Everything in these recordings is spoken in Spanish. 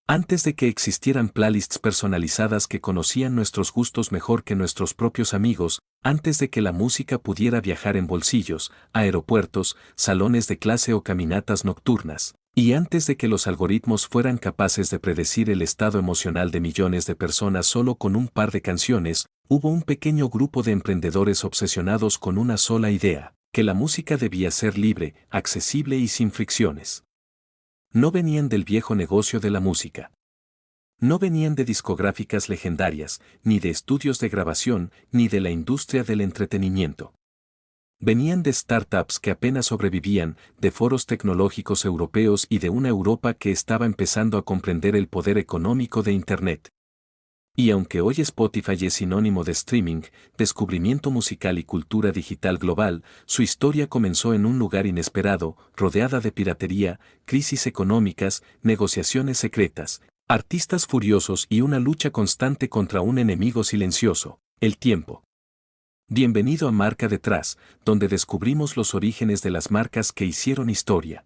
Antes de que existieran playlists personalizadas que conocían nuestros gustos mejor que nuestros propios amigos, antes de que la música pudiera viajar en bolsillos, aeropuertos, salones de clase o caminatas nocturnas, y antes de que los algoritmos fueran capaces de predecir el estado emocional de millones de personas solo con un par de canciones, hubo un pequeño grupo de emprendedores obsesionados con una sola idea, que la música debía ser libre, accesible y sin fricciones. No venían del viejo negocio de la música. No venían de discográficas legendarias, ni de estudios de grabación, ni de la industria del entretenimiento. Venían de startups que apenas sobrevivían, de foros tecnológicos europeos y de una Europa que estaba empezando a comprender el poder económico de Internet. Y aunque hoy Spotify es sinónimo de streaming, descubrimiento musical y cultura digital global, su historia comenzó en un lugar inesperado, rodeada de piratería, crisis económicas, negociaciones secretas, artistas furiosos y una lucha constante contra un enemigo silencioso, el tiempo. Bienvenido a Marca Detrás, donde descubrimos los orígenes de las marcas que hicieron historia.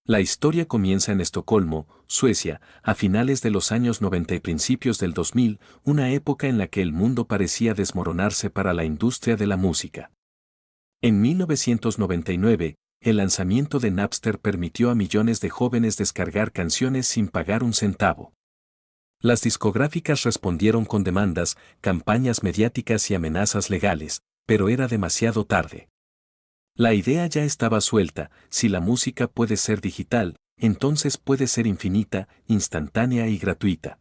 La historia comienza en Estocolmo, Suecia, a finales de los años 90 y principios del 2000, una época en la que el mundo parecía desmoronarse para la industria de la música. En 1999, el lanzamiento de Napster permitió a millones de jóvenes descargar canciones sin pagar un centavo. Las discográficas respondieron con demandas, campañas mediáticas y amenazas legales, pero era demasiado tarde. La idea ya estaba suelta: si la música puede ser digital, entonces puede ser infinita, instantánea y gratuita.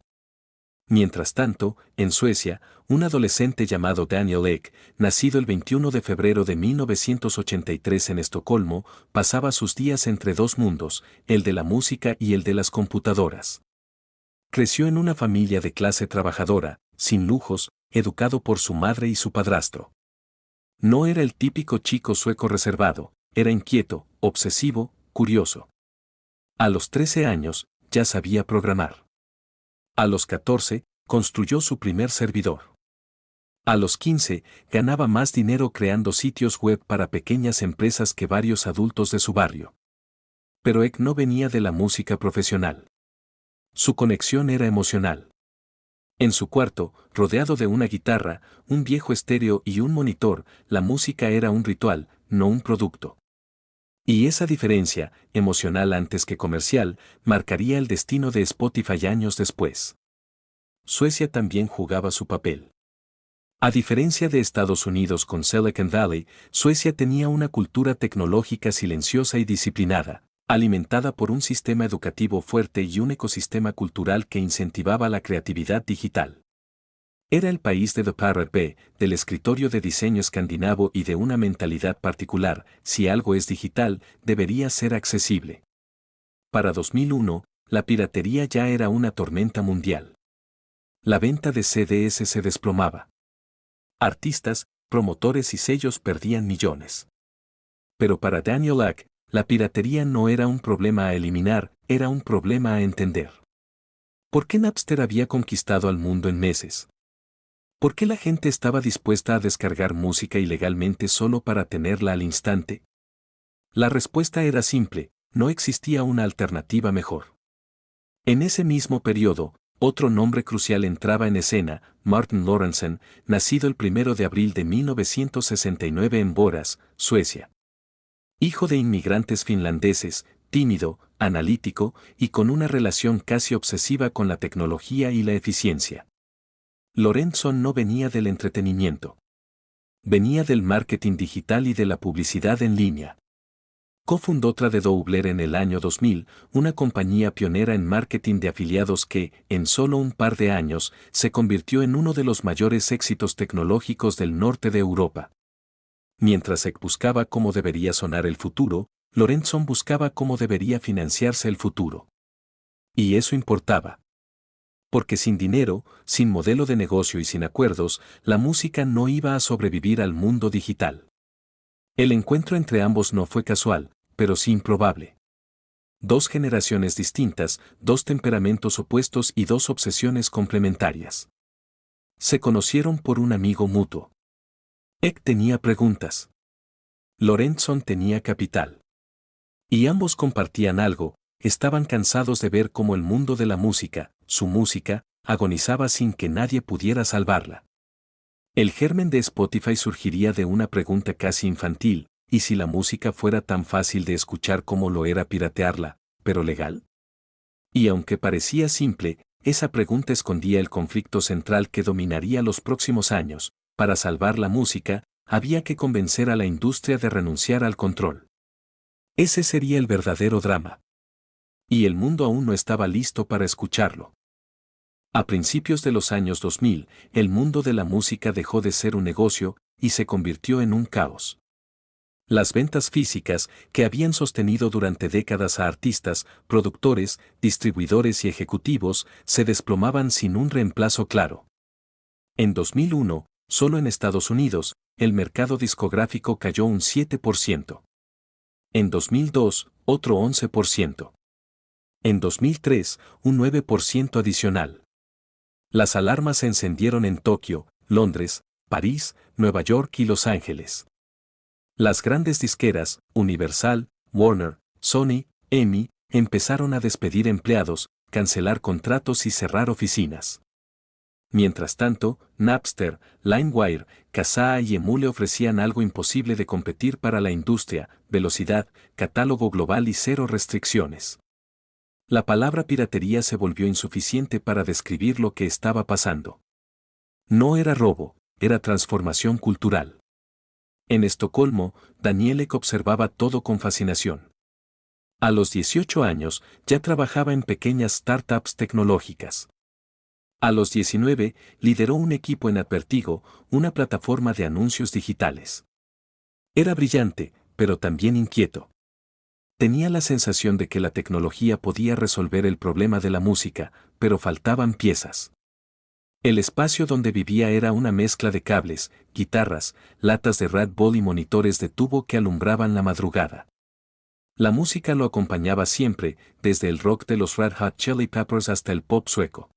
Mientras tanto, en Suecia, un adolescente llamado Daniel Ek, nacido el 21 de febrero de 1983 en Estocolmo, pasaba sus días entre dos mundos, el de la música y el de las computadoras. Creció en una familia de clase trabajadora, sin lujos, educado por su madre y su padrastro. No era el típico chico sueco reservado, era inquieto, obsesivo, curioso. A los 13 años, ya sabía programar. A los 14, construyó su primer servidor. A los 15, ganaba más dinero creando sitios web para pequeñas empresas que varios adultos de su barrio. Pero Ek no venía de la música profesional. Su conexión era emocional. En su cuarto, rodeado de una guitarra, un viejo estéreo y un monitor, la música era un ritual, no un producto. Y esa diferencia, emocional antes que comercial, marcaría el destino de Spotify años después. Suecia también jugaba su papel. A diferencia de Estados Unidos con Silicon Valley, Suecia tenía una cultura tecnológica silenciosa y disciplinada, alimentada por un sistema educativo fuerte y un ecosistema cultural que incentivaba la creatividad digital. Era el país de The Pirate Bay, del escritorio de diseño escandinavo y de una mentalidad particular: si algo es digital, debería ser accesible. Para 2001, la piratería ya era una tormenta mundial. La venta de CDs se desplomaba. Artistas, promotores y sellos perdían millones. Pero para Daniel Ek, la piratería no era un problema a eliminar, era un problema a entender. ¿Por qué Napster había conquistado al mundo en meses? ¿Por qué la gente estaba dispuesta a descargar música ilegalmente solo para tenerla al instante? La respuesta era simple: no existía una alternativa mejor. En ese mismo periodo, otro nombre crucial entraba en escena: Martin Lorentzen, nacido el 1 de abril de 1969 en Borås, Suecia. Hijo de inmigrantes finlandeses, tímido, analítico y con una relación casi obsesiva con la tecnología y la eficiencia. Lorentzen no venía del entretenimiento. Venía del marketing digital y de la publicidad en línea. Cofundó Tradedoubler en el año 2000, una compañía pionera en marketing de afiliados que, en solo un par de años, se convirtió en uno de los mayores éxitos tecnológicos del norte de Europa. Mientras Ek buscaba cómo debería sonar el futuro, Lorentzen buscaba cómo debería financiarse el futuro. Y eso importaba. Porque sin dinero, sin modelo de negocio y sin acuerdos, la música no iba a sobrevivir al mundo digital. El encuentro entre ambos no fue casual, pero sí improbable. Dos generaciones distintas, dos temperamentos opuestos y dos obsesiones complementarias. Se conocieron por un amigo mutuo. Eck tenía preguntas. Lorentzon tenía capital. Y ambos compartían algo, estaban cansados de ver cómo el mundo de la música, su música, agonizaba sin que nadie pudiera salvarla. El germen de Spotify surgiría de una pregunta casi infantil: ¿y si la música fuera tan fácil de escuchar como lo era piratearla, pero legal? Y aunque parecía simple, esa pregunta escondía el conflicto central que dominaría los próximos años. Para salvar la música, había que convencer a la industria de renunciar al control. Ese sería el verdadero drama. Y el mundo aún no estaba listo para escucharlo. A principios de los años 2000, el mundo de la música dejó de ser un negocio y se convirtió en un caos. Las ventas físicas, que habían sostenido durante décadas a artistas, productores, distribuidores y ejecutivos, se desplomaban sin un reemplazo claro. En 2001, solo en Estados Unidos, el mercado discográfico cayó un 7%. En 2002, otro 11%. En 2003, un 9% adicional. Las alarmas se encendieron en Tokio, Londres, París, Nueva York y Los Ángeles. Las grandes disqueras, Universal, Warner, Sony, EMI, empezaron a despedir empleados, cancelar contratos y cerrar oficinas. Mientras tanto, Napster, LimeWire, Kazaa y Emule ofrecían algo imposible de competir para la industria: velocidad, catálogo global y cero restricciones. La palabra piratería se volvió insuficiente para describir lo que estaba pasando. No era robo, era transformación cultural. En Estocolmo, Danielek observaba todo con fascinación. A los 18 años, ya trabajaba en pequeñas startups tecnológicas. A los 19, lideró un equipo en Advertigo, una plataforma de anuncios digitales. Era brillante, pero también inquieto. Tenía la sensación de que la tecnología podía resolver el problema de la música, pero faltaban piezas. El espacio donde vivía era una mezcla de cables, guitarras, latas de Red Bull y monitores de tubo que alumbraban la madrugada. La música lo acompañaba siempre, desde el rock de los Red Hot Chili Peppers hasta el pop sueco.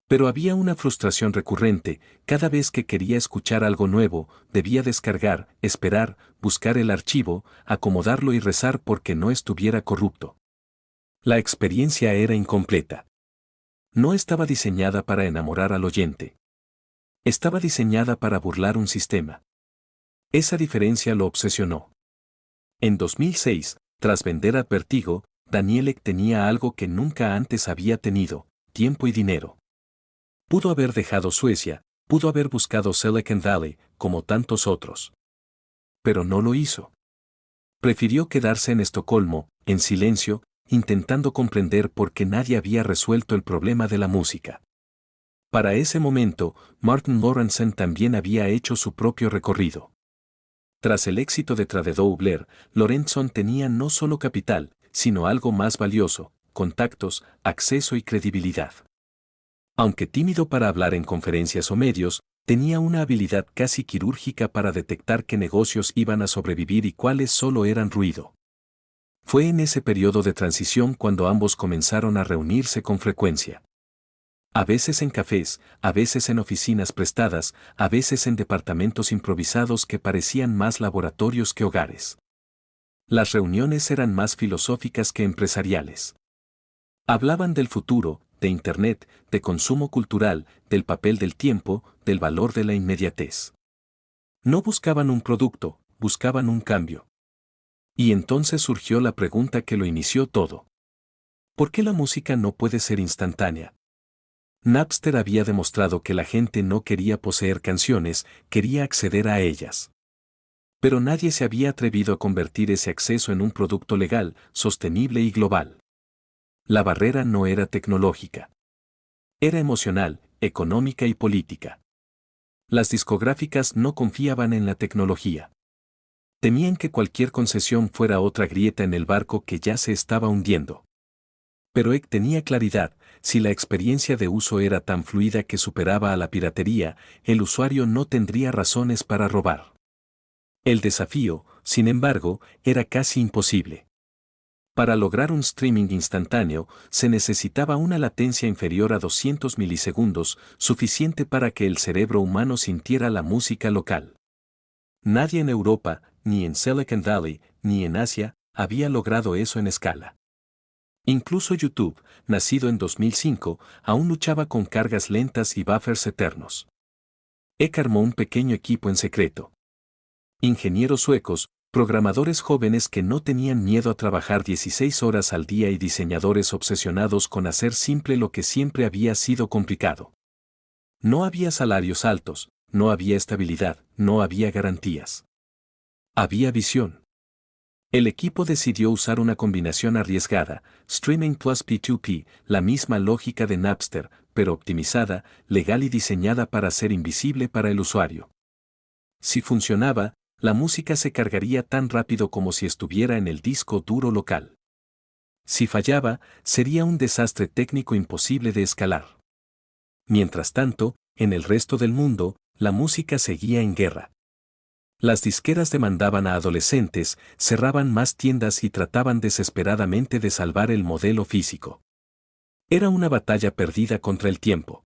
Pero había una frustración recurrente: cada vez que quería escuchar algo nuevo, debía descargar, esperar, buscar el archivo, acomodarlo y rezar porque no estuviera corrupto. La experiencia era incompleta. No estaba diseñada para enamorar al oyente. Estaba diseñada para burlar un sistema. Esa diferencia lo obsesionó. En 2006, tras vender a Vertigo, Danielek tenía algo que nunca antes había tenido: tiempo y dinero. Pudo haber dejado Suecia, pudo haber buscado Silicon Valley, como tantos otros. Pero no lo hizo. Prefirió quedarse en Estocolmo, en silencio, intentando comprender por qué nadie había resuelto el problema de la música. Para ese momento, Martin Lorentzen también había hecho su propio recorrido. Tras el éxito de Travedoubler, Lorentzon tenía no solo capital, sino algo más valioso: contactos, acceso y credibilidad. Aunque tímido para hablar en conferencias o medios, tenía una habilidad casi quirúrgica para detectar qué negocios iban a sobrevivir y cuáles solo eran ruido. Fue en ese periodo de transición cuando ambos comenzaron a reunirse con frecuencia. A veces en cafés, a veces en oficinas prestadas, a veces en departamentos improvisados que parecían más laboratorios que hogares. Las reuniones eran más filosóficas que empresariales. Hablaban del futuro, de Internet, de consumo cultural, del papel del tiempo, del valor de la inmediatez. No buscaban un producto, buscaban un cambio. Y entonces surgió la pregunta que lo inició todo: ¿por qué la música no puede ser instantánea? Napster había demostrado que la gente no quería poseer canciones, quería acceder a ellas. Pero nadie se había atrevido a convertir ese acceso en un producto legal, sostenible y global. La barrera no era tecnológica. Era emocional, económica y política. Las discográficas no confiaban en la tecnología. Temían que cualquier concesión fuera otra grieta en el barco que ya se estaba hundiendo. Pero Eck tenía claridad: si la experiencia de uso era tan fluida que superaba a la piratería, el usuario no tendría razones para robar. El desafío, sin embargo, era casi imposible. Para lograr un streaming instantáneo, se necesitaba una latencia inferior a 200 milisegundos, suficiente para que el cerebro humano sintiera la música local. Nadie en Europa, ni en Silicon Valley, ni en Asia, había logrado eso en escala. Incluso YouTube, nacido en 2005, aún luchaba con cargas lentas y buffers eternos. Ek armó un pequeño equipo en secreto. Ingenieros suecos, programadores jóvenes que no tenían miedo a trabajar 16 horas al día y diseñadores obsesionados con hacer simple lo que siempre había sido complicado. No había salarios altos, no había estabilidad, no había garantías. Había visión. El equipo decidió usar una combinación arriesgada, streaming plus P2P, la misma lógica de Napster, pero optimizada, legal y diseñada para ser invisible para el usuario. Si funcionaba, la música se cargaría tan rápido como si estuviera en el disco duro local. Si fallaba, sería un desastre técnico imposible de escalar. Mientras tanto, en el resto del mundo, la música seguía en guerra. Las disqueras demandaban a adolescentes, cerraban más tiendas y trataban desesperadamente de salvar el modelo físico. Era una batalla perdida contra el tiempo.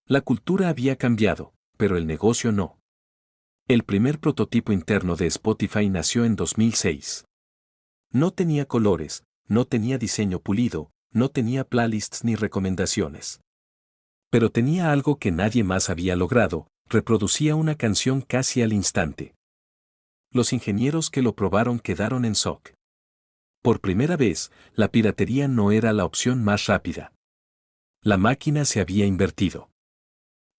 La cultura había cambiado, pero el negocio no. El primer prototipo interno de Spotify nació en 2006. No tenía colores, no tenía diseño pulido, no tenía playlists ni recomendaciones. Pero tenía algo que nadie más había logrado: reproducía una canción casi al instante. Los ingenieros que lo probaron quedaron en shock. Por primera vez, la piratería no era la opción más rápida. La máquina se había invertido.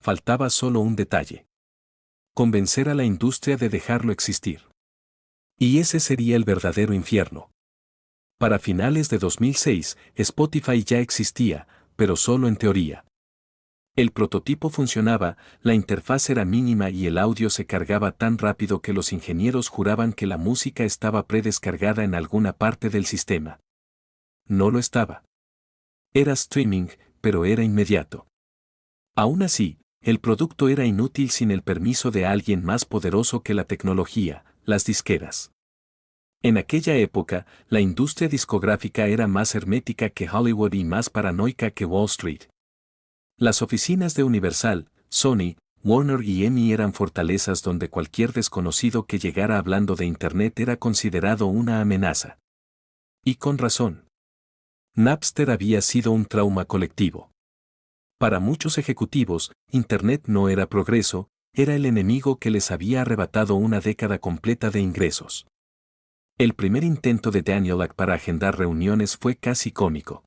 Faltaba solo un detalle: convencer a la industria de dejarlo existir. Y ese sería el verdadero infierno. Para finales de 2006, Spotify ya existía, pero solo en teoría. El prototipo funcionaba, la interfaz era mínima y el audio se cargaba tan rápido que los ingenieros juraban que la música estaba predescargada en alguna parte del sistema. No lo estaba. Era streaming, pero era inmediato. Aún así, el producto era inútil sin el permiso de alguien más poderoso que la tecnología: las disqueras. En aquella época, la industria discográfica era más hermética que Hollywood y más paranoica que Wall Street. Las oficinas de Universal, Sony, Warner y EMI eran fortalezas donde cualquier desconocido que llegara hablando de Internet era considerado una amenaza. Y con razón. Napster había sido un trauma colectivo. Para muchos ejecutivos, Internet no era progreso, era el enemigo que les había arrebatado una década completa de ingresos. El primer intento de Daniel Ek para agendar reuniones fue casi cómico.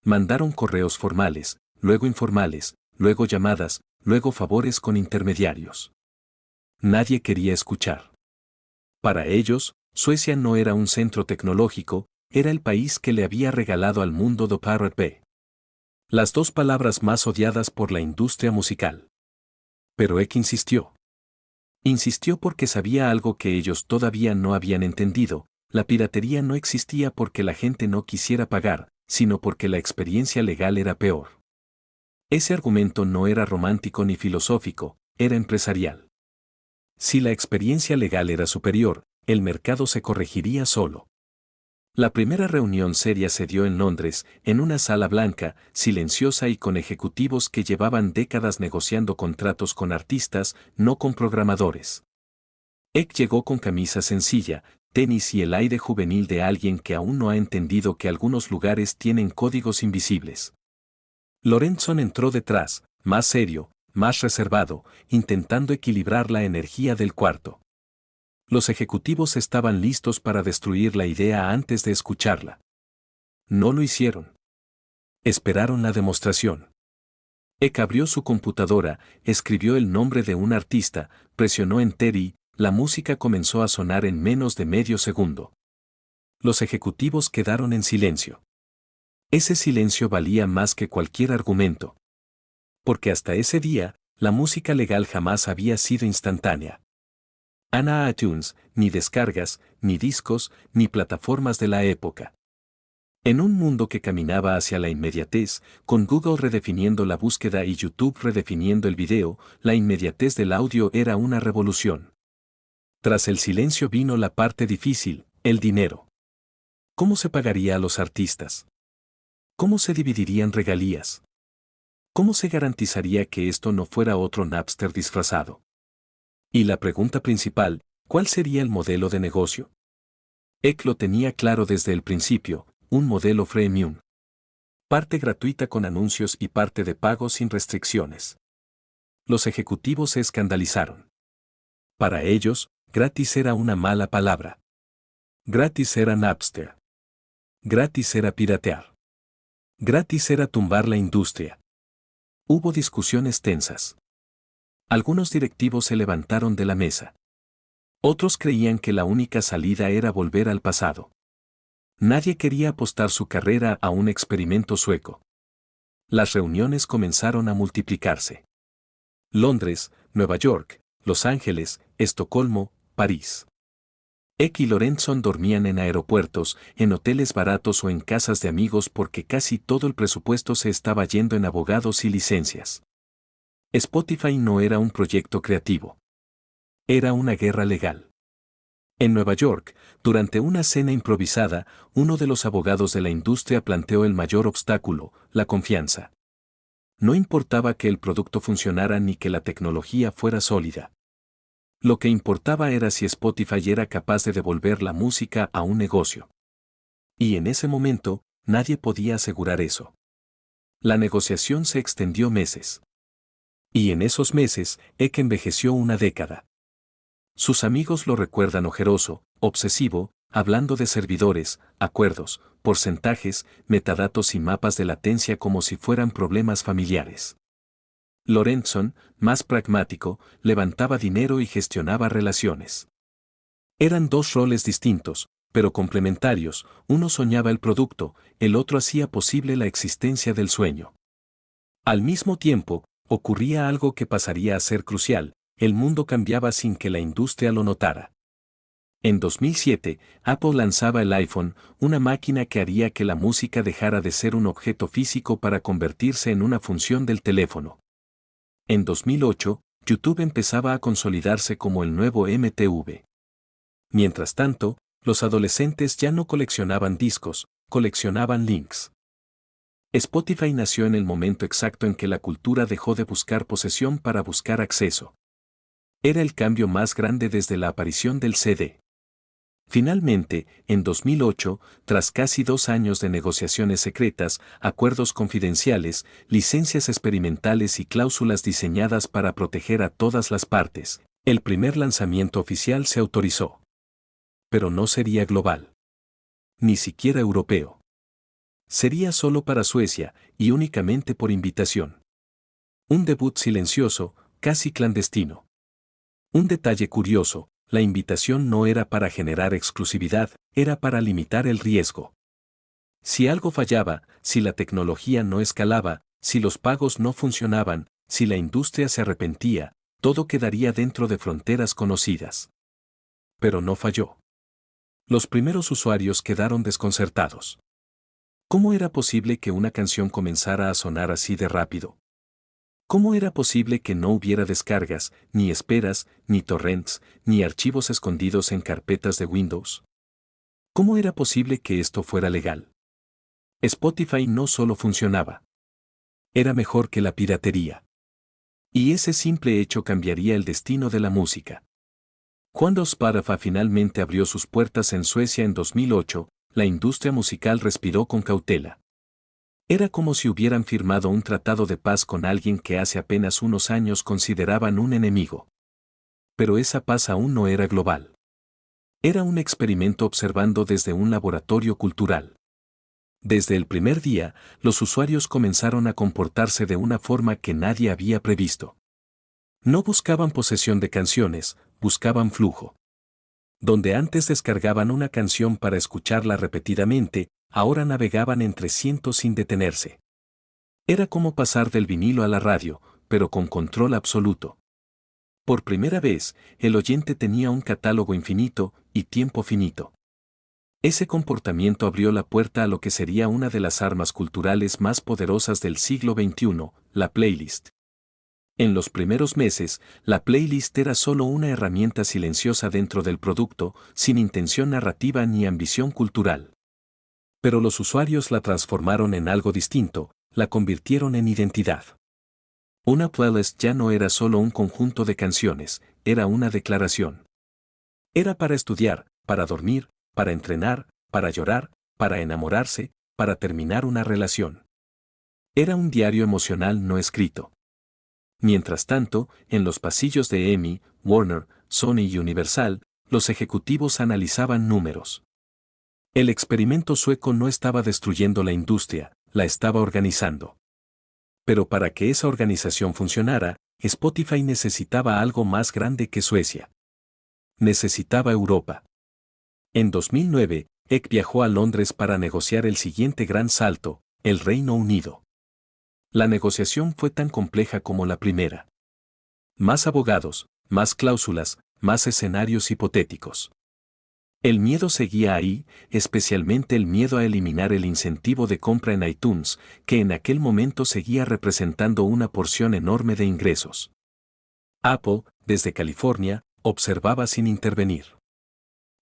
Mandaron correos formales, luego informales, luego llamadas, luego favores con intermediarios. Nadie quería escuchar. Para ellos, Suecia no era un centro tecnológico, era el país que le había regalado al mundo Do Pirate Bay. Las dos palabras más odiadas por la industria musical. Pero Ek insistió. Insistió porque sabía algo que ellos todavía no habían entendido: la piratería no existía porque la gente no quisiera pagar, sino porque la experiencia legal era peor. Ese argumento no era romántico ni filosófico, era empresarial. Si la experiencia legal era superior, el mercado se corregiría solo. La primera reunión seria se dio en Londres, en una sala blanca, silenciosa y con ejecutivos que llevaban décadas negociando contratos con artistas, no con programadores. Ek llegó con camisa sencilla, tenis y el aire juvenil de alguien que aún no ha entendido que algunos lugares tienen códigos invisibles. Lorentzon entró detrás, más serio, más reservado, intentando equilibrar la energía del cuarto. Los ejecutivos estaban listos para destruir la idea antes de escucharla. No lo hicieron. Esperaron la demostración. Ek abrió su computadora, escribió el nombre de un artista, presionó Enter y la música comenzó a sonar en menos de medio segundo. Los ejecutivos quedaron en silencio. Ese silencio valía más que cualquier argumento. Porque hasta ese día, la música legal jamás había sido instantánea. Ana iTunes, ni descargas, ni discos, ni plataformas de la época. En un mundo que caminaba hacia la inmediatez, con Google redefiniendo la búsqueda y YouTube redefiniendo el video, la inmediatez del audio era una revolución. Tras el silencio vino la parte difícil: el dinero. ¿Cómo se pagaría a los artistas? ¿Cómo se dividirían regalías? ¿Cómo se garantizaría que esto no fuera otro Napster disfrazado? Y la pregunta principal, ¿cuál sería el modelo de negocio? Eck lo tenía claro desde el principio, un modelo freemium. Parte gratuita con anuncios y parte de pago sin restricciones. Los ejecutivos se escandalizaron. Para ellos, gratis era una mala palabra. Gratis era Napster. Gratis era piratear. Gratis era tumbar la industria. Hubo discusiones tensas. Algunos directivos se levantaron de la mesa. Otros creían que la única salida era volver al pasado. Nadie quería apostar su carrera a un experimento sueco. Las reuniones comenzaron a multiplicarse. Londres, Nueva York, Los Ángeles, Estocolmo, París. Eck y Lorentzon dormían en aeropuertos, en hoteles baratos o en casas de amigos porque casi todo el presupuesto se estaba yendo en abogados y licencias. Spotify no era un proyecto creativo. Era una guerra legal. En Nueva York, durante una cena improvisada, uno de los abogados de la industria planteó el mayor obstáculo, la confianza. No importaba que el producto funcionara ni que la tecnología fuera sólida. Lo que importaba era si Spotify era capaz de devolver la música a un negocio. Y en ese momento, nadie podía asegurar eso. La negociación se extendió meses. Y en esos meses, Eck envejeció una década. Sus amigos lo recuerdan ojeroso, obsesivo, hablando de servidores, acuerdos, porcentajes, metadatos y mapas de latencia como si fueran problemas familiares. Lorentzon, más pragmático, levantaba dinero y gestionaba relaciones. Eran dos roles distintos, pero complementarios, uno soñaba el producto, el otro hacía posible la existencia del sueño. Al mismo tiempo, ocurría algo que pasaría a ser crucial, el mundo cambiaba sin que la industria lo notara. En 2007, Apple lanzaba el iPhone, una máquina que haría que la música dejara de ser un objeto físico para convertirse en una función del teléfono. En 2008, YouTube empezaba a consolidarse como el nuevo MTV. Mientras tanto, los adolescentes ya no coleccionaban discos, coleccionaban links. Spotify nació en el momento exacto en que la cultura dejó de buscar posesión para buscar acceso. Era el cambio más grande desde la aparición del CD. Finalmente, en 2008, tras casi 2 años de negociaciones secretas, acuerdos confidenciales, licencias experimentales y cláusulas diseñadas para proteger a todas las partes, el primer lanzamiento oficial se autorizó. Pero no sería global. Ni siquiera europeo. Sería solo para Suecia, y únicamente por invitación. Un debut silencioso, casi clandestino. Un detalle curioso, la invitación no era para generar exclusividad, era para limitar el riesgo. Si algo fallaba, si la tecnología no escalaba, si los pagos no funcionaban, si la industria se arrepentía, todo quedaría dentro de fronteras conocidas. Pero no falló. Los primeros usuarios quedaron desconcertados. ¿Cómo era posible que una canción comenzara a sonar así de rápido? ¿Cómo era posible que no hubiera descargas, ni esperas, ni torrents, ni archivos escondidos en carpetas de Windows? ¿Cómo era posible que esto fuera legal? Spotify no solo funcionaba. Era mejor que la piratería. Y ese simple hecho cambiaría el destino de la música. Cuando Spotify finalmente abrió sus puertas en Suecia en 2008, la industria musical respiró con cautela. Era como si hubieran firmado un tratado de paz con alguien que hace apenas unos años consideraban un enemigo. Pero esa paz aún no era global. Era un experimento observando desde un laboratorio cultural. Desde el primer día, los usuarios comenzaron a comportarse de una forma que nadie había previsto. No buscaban posesión de canciones, buscaban flujo. Donde antes descargaban una canción para escucharla repetidamente, ahora navegaban entre cientos sin detenerse. Era como pasar del vinilo a la radio, pero con control absoluto. Por primera vez, el oyente tenía un catálogo infinito y tiempo finito. Ese comportamiento abrió la puerta a lo que sería una de las armas culturales más poderosas del siglo XXI, la playlist. En los primeros meses, la playlist era solo una herramienta silenciosa dentro del producto, sin intención narrativa ni ambición cultural. Pero los usuarios la transformaron en algo distinto, la convirtieron en identidad. Una playlist ya no era solo un conjunto de canciones, era una declaración. Era para estudiar, para dormir, para entrenar, para llorar, para enamorarse, para terminar una relación. Era un diario emocional no escrito. Mientras tanto, en los pasillos de EMI, Warner, Sony y Universal, los ejecutivos analizaban números. El experimento sueco no estaba destruyendo la industria, la estaba organizando. Pero para que esa organización funcionara, Spotify necesitaba algo más grande que Suecia. Necesitaba Europa. En 2009, Ek viajó a Londres para negociar el siguiente gran salto, el Reino Unido. La negociación fue tan compleja como la primera. Más abogados, más cláusulas, más escenarios hipotéticos. El miedo seguía ahí, especialmente el miedo a eliminar el incentivo de compra en iTunes, que en aquel momento seguía representando una porción enorme de ingresos. Apple, desde California, observaba sin intervenir.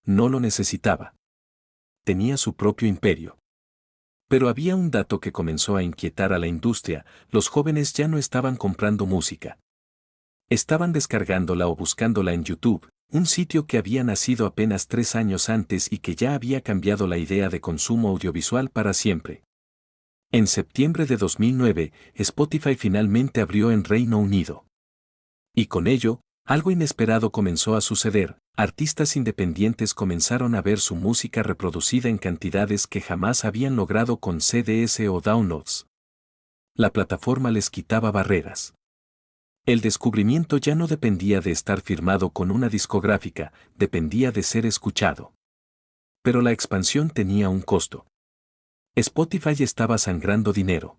No lo necesitaba. Tenía su propio imperio. Pero había un dato que comenzó a inquietar a la industria: los jóvenes ya no estaban comprando música. Estaban descargándola o buscándola en YouTube, un sitio que había nacido apenas 3 años antes y que ya había cambiado la idea de consumo audiovisual para siempre. En septiembre de 2009, Spotify finalmente abrió en Reino Unido. Y con ello, algo inesperado comenzó a suceder: artistas independientes comenzaron a ver su música reproducida en cantidades que jamás habían logrado con CDs o downloads. La plataforma les quitaba barreras. El descubrimiento ya no dependía de estar firmado con una discográfica, dependía de ser escuchado. Pero la expansión tenía un costo. Spotify estaba sangrando dinero.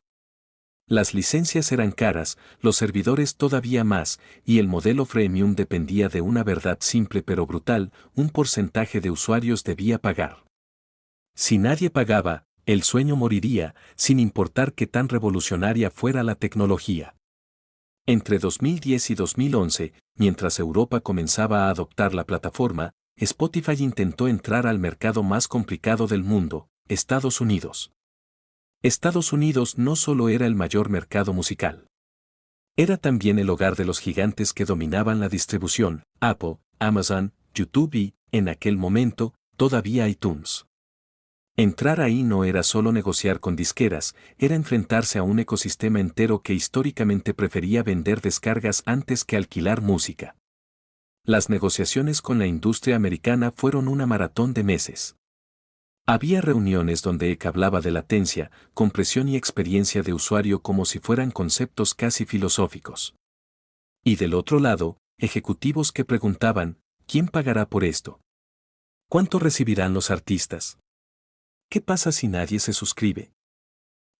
Las licencias eran caras, los servidores todavía más, y el modelo freemium dependía de una verdad simple pero brutal: un porcentaje de usuarios debía pagar. Si nadie pagaba, el sueño moriría, sin importar qué tan revolucionaria fuera la tecnología. Entre 2010 y 2011, mientras Europa comenzaba a adoptar la plataforma, Spotify intentó entrar al mercado más complicado del mundo, Estados Unidos. Estados Unidos no solo era el mayor mercado musical. Era también el hogar de los gigantes que dominaban la distribución: Apple, Amazon, YouTube y, en aquel momento, todavía iTunes. Entrar ahí no era solo negociar con disqueras, era enfrentarse a un ecosistema entero que históricamente prefería vender descargas antes que alquilar música. Las negociaciones con la industria americana fueron una maratón de meses. Había reuniones donde Ek hablaba de latencia, compresión y experiencia de usuario como si fueran conceptos casi filosóficos. Y del otro lado, ejecutivos que preguntaban: ¿quién pagará por esto? ¿Cuánto recibirán los artistas? ¿Qué pasa si nadie se suscribe?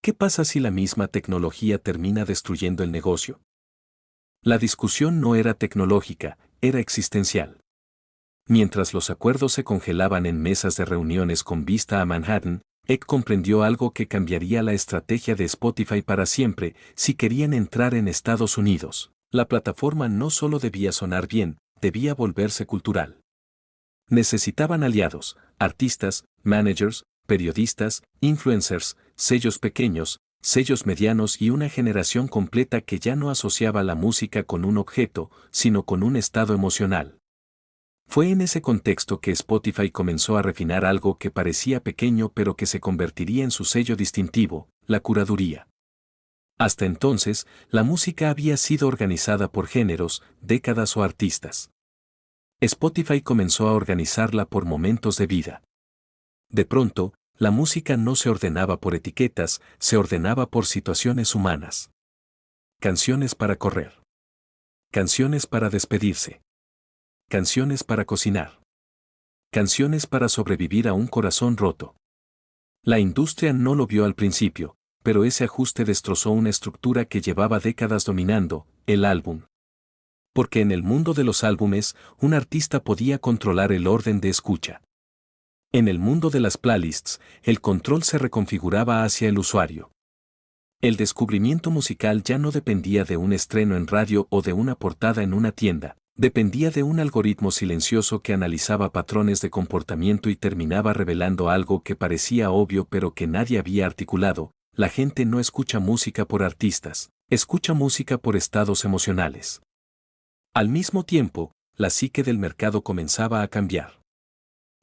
¿Qué pasa si la misma tecnología termina destruyendo el negocio? La discusión no era tecnológica, era existencial. Mientras los acuerdos se congelaban en mesas de reuniones con vista a Manhattan, Ek comprendió algo que cambiaría la estrategia de Spotify para siempre. Si querían entrar en Estados Unidos, la plataforma no solo debía sonar bien, debía volverse cultural. Necesitaban aliados, artistas, managers, periodistas, influencers, sellos pequeños, sellos medianos y una generación completa que ya no asociaba la música con un objeto, sino con un estado emocional. Fue en ese contexto que Spotify comenzó a refinar algo que parecía pequeño pero que se convertiría en su sello distintivo: la curaduría. Hasta entonces, la música había sido organizada por géneros, décadas o artistas. Spotify comenzó a organizarla por momentos de vida. De pronto, la música no se ordenaba por etiquetas, se ordenaba por situaciones humanas. Canciones para correr. Canciones para despedirse. Canciones para cocinar. Canciones para sobrevivir a un corazón roto. La industria no lo vio al principio, pero ese ajuste destrozó una estructura que llevaba décadas dominando: el álbum. Porque en el mundo de los álbumes, un artista podía controlar el orden de escucha. En el mundo de las playlists, el control se reconfiguraba hacia el usuario. El descubrimiento musical ya no dependía de un estreno en radio o de una portada en una tienda, dependía de un algoritmo silencioso que analizaba patrones de comportamiento y terminaba revelando algo que parecía obvio pero que nadie había articulado: la gente no escucha música por artistas, Escucha música por estados emocionales. Al mismo tiempo, la psique del mercado comenzaba a cambiar.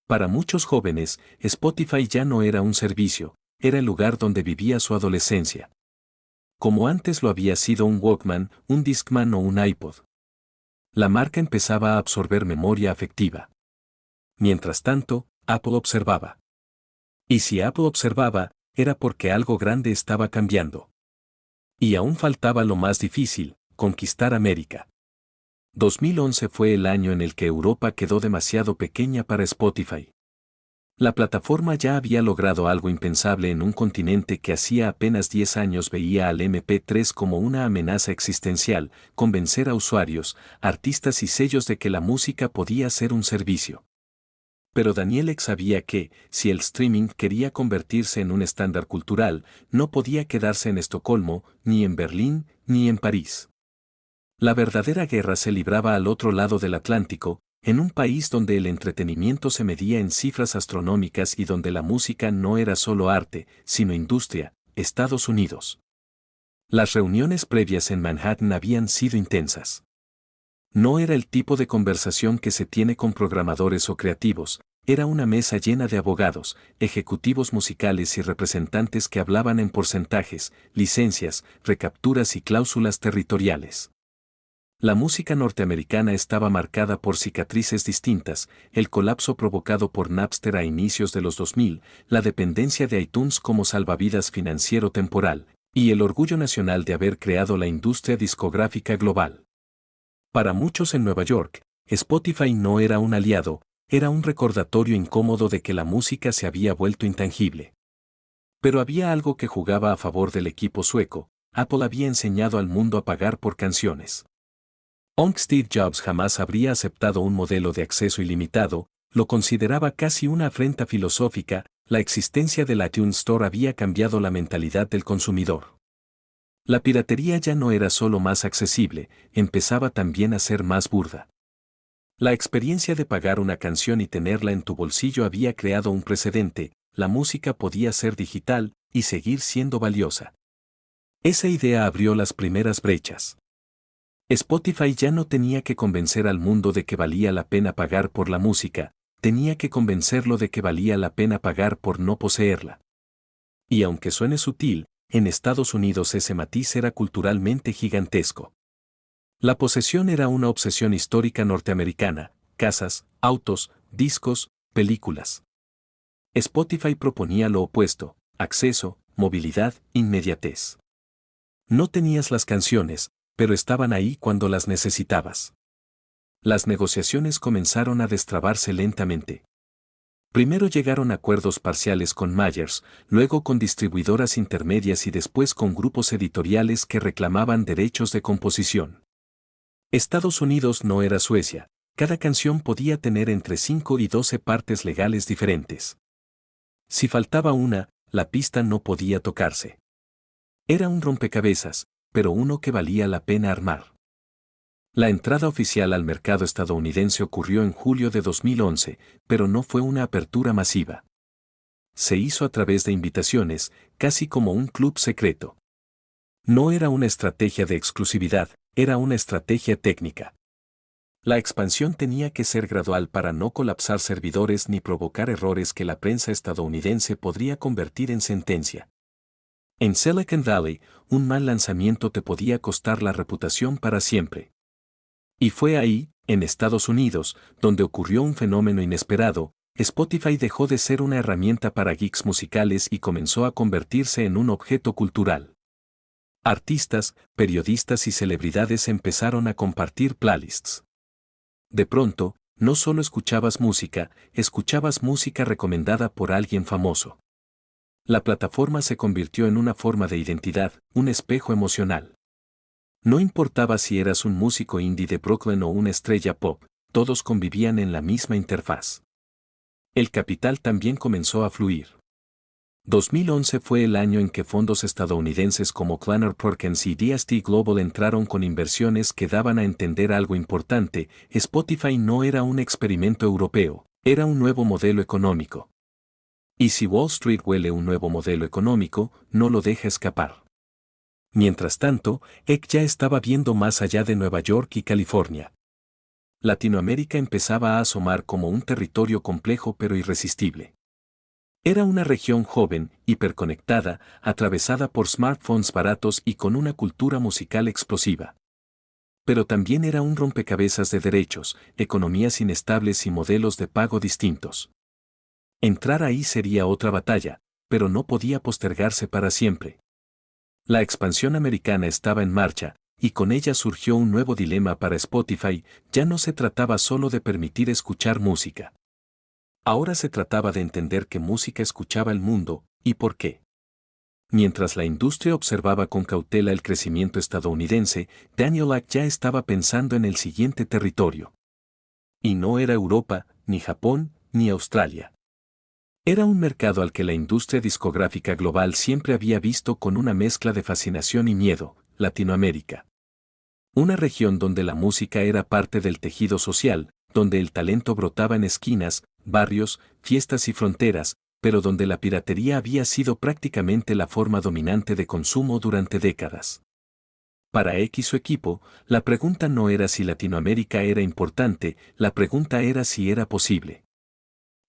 Para muchos jóvenes, Spotify ya no era un servicio, era el lugar donde vivía su adolescencia. Como antes lo había sido un Walkman, un Discman o un iPod. La marca empezaba a absorber memoria afectiva. Mientras tanto, Apple observaba. Y si Apple observaba, era porque algo grande estaba cambiando. Y aún faltaba lo más difícil, conquistar América. 2011 fue el año en el que Europa quedó demasiado pequeña para Spotify. La plataforma ya había logrado algo impensable en un continente que hacía apenas 10 años veía al MP3 como una amenaza existencial, convencer a usuarios, artistas y sellos de que la música podía ser un servicio. Pero Daniel Ek sabía que, si el streaming quería convertirse en un estándar cultural, no podía quedarse en Estocolmo, ni en Berlín, ni en París. La verdadera guerra se libraba al otro lado del Atlántico, en un país donde el entretenimiento se medía en cifras astronómicas y donde la música no era solo arte, sino industria, Estados Unidos. Las reuniones previas en Manhattan habían sido intensas. No era el tipo de conversación que se tiene con programadores o creativos, era una mesa llena de abogados, ejecutivos musicales y representantes que hablaban en porcentajes, licencias, recapturas y cláusulas territoriales. La música norteamericana estaba marcada por cicatrices distintas, el colapso provocado por Napster a inicios de los 2000, la dependencia de iTunes como salvavidas financiero temporal, y el orgullo nacional de haber creado la industria discográfica global. Para muchos en Nueva York, Spotify no era un aliado, era un recordatorio incómodo de que la música se había vuelto intangible. Pero había algo que jugaba a favor del equipo sueco, Apple había enseñado al mundo a pagar por canciones. Aunque Steve Jobs jamás habría aceptado un modelo de acceso ilimitado, lo consideraba casi una afrenta filosófica, la existencia del iTunes Store había cambiado la mentalidad del consumidor. La piratería ya no era solo más accesible, empezaba también a ser más burda. La experiencia de pagar una canción y tenerla en tu bolsillo había creado un precedente, la música podía ser digital y seguir siendo valiosa. Esa idea abrió las primeras brechas. Spotify ya no tenía que convencer al mundo de que valía la pena pagar por la música, tenía que convencerlo de que valía la pena pagar por no poseerla. Y aunque suene sutil, en Estados Unidos ese matiz era culturalmente gigantesco. La posesión era una obsesión histórica norteamericana, casas, autos, discos, películas. Spotify proponía lo opuesto, acceso, movilidad, inmediatez. No tenías las canciones, pero estaban ahí cuando las necesitabas. Las negociaciones comenzaron a destrabarse lentamente. Primero llegaron acuerdos parciales con Myers, luego con distribuidoras intermedias y después con grupos editoriales que reclamaban derechos de composición. Estados Unidos no era Suecia, cada canción podía tener entre 5 y 12 partes legales diferentes. Si faltaba una, la pista no podía tocarse. Era un rompecabezas, pero uno que valía la pena armar. La entrada oficial al mercado estadounidense ocurrió en julio de 2011, pero no fue una apertura masiva. Se hizo a través de invitaciones, casi como un club secreto. No era una estrategia de exclusividad, era una estrategia técnica. La expansión tenía que ser gradual para no colapsar servidores ni provocar errores que la prensa estadounidense podría convertir en sentencia. En Silicon Valley, un mal lanzamiento te podía costar la reputación para siempre. Y fue ahí, en Estados Unidos, donde ocurrió un fenómeno inesperado. Spotify dejó de ser una herramienta para geeks musicales y comenzó a convertirse en un objeto cultural. Artistas, periodistas y celebridades empezaron a compartir playlists. De pronto, no solo escuchabas música recomendada por alguien famoso. La plataforma se convirtió en una forma de identidad, un espejo emocional. No importaba si eras un músico indie de Brooklyn o una estrella pop, todos convivían en la misma interfaz. El capital también comenzó a fluir. 2011 fue el año en que fondos estadounidenses como Kleiner Perkins y DST Global entraron con inversiones que daban a entender algo importante: Spotify no era un experimento europeo, era un nuevo modelo económico. Y si Wall Street huele un nuevo modelo económico, no lo deja escapar. Mientras tanto, Eck ya estaba viendo más allá de Nueva York y California. Latinoamérica empezaba a asomar como un territorio complejo pero irresistible. Era una región joven, hiperconectada, atravesada por smartphones baratos y con una cultura musical explosiva. Pero también era un rompecabezas de derechos, economías inestables y modelos de pago distintos. Entrar ahí sería otra batalla, pero no podía postergarse para siempre. La expansión americana estaba en marcha, y con ella surgió un nuevo dilema para Spotify. Ya no se trataba solo de permitir escuchar música. Ahora se trataba de entender qué música escuchaba el mundo, y por qué. Mientras la industria observaba con cautela el crecimiento estadounidense, Daniel Ek ya estaba pensando en el siguiente territorio. Y no era Europa, ni Japón, ni Australia. Era un mercado al que la industria discográfica global siempre había visto con una mezcla de fascinación y miedo: Latinoamérica. Una región donde la música era parte del tejido social, donde el talento brotaba en esquinas, barrios, fiestas y fronteras, pero donde la piratería había sido prácticamente la forma dominante de consumo durante décadas. Para X y su equipo, la pregunta no era si Latinoamérica era importante, la pregunta era si era posible.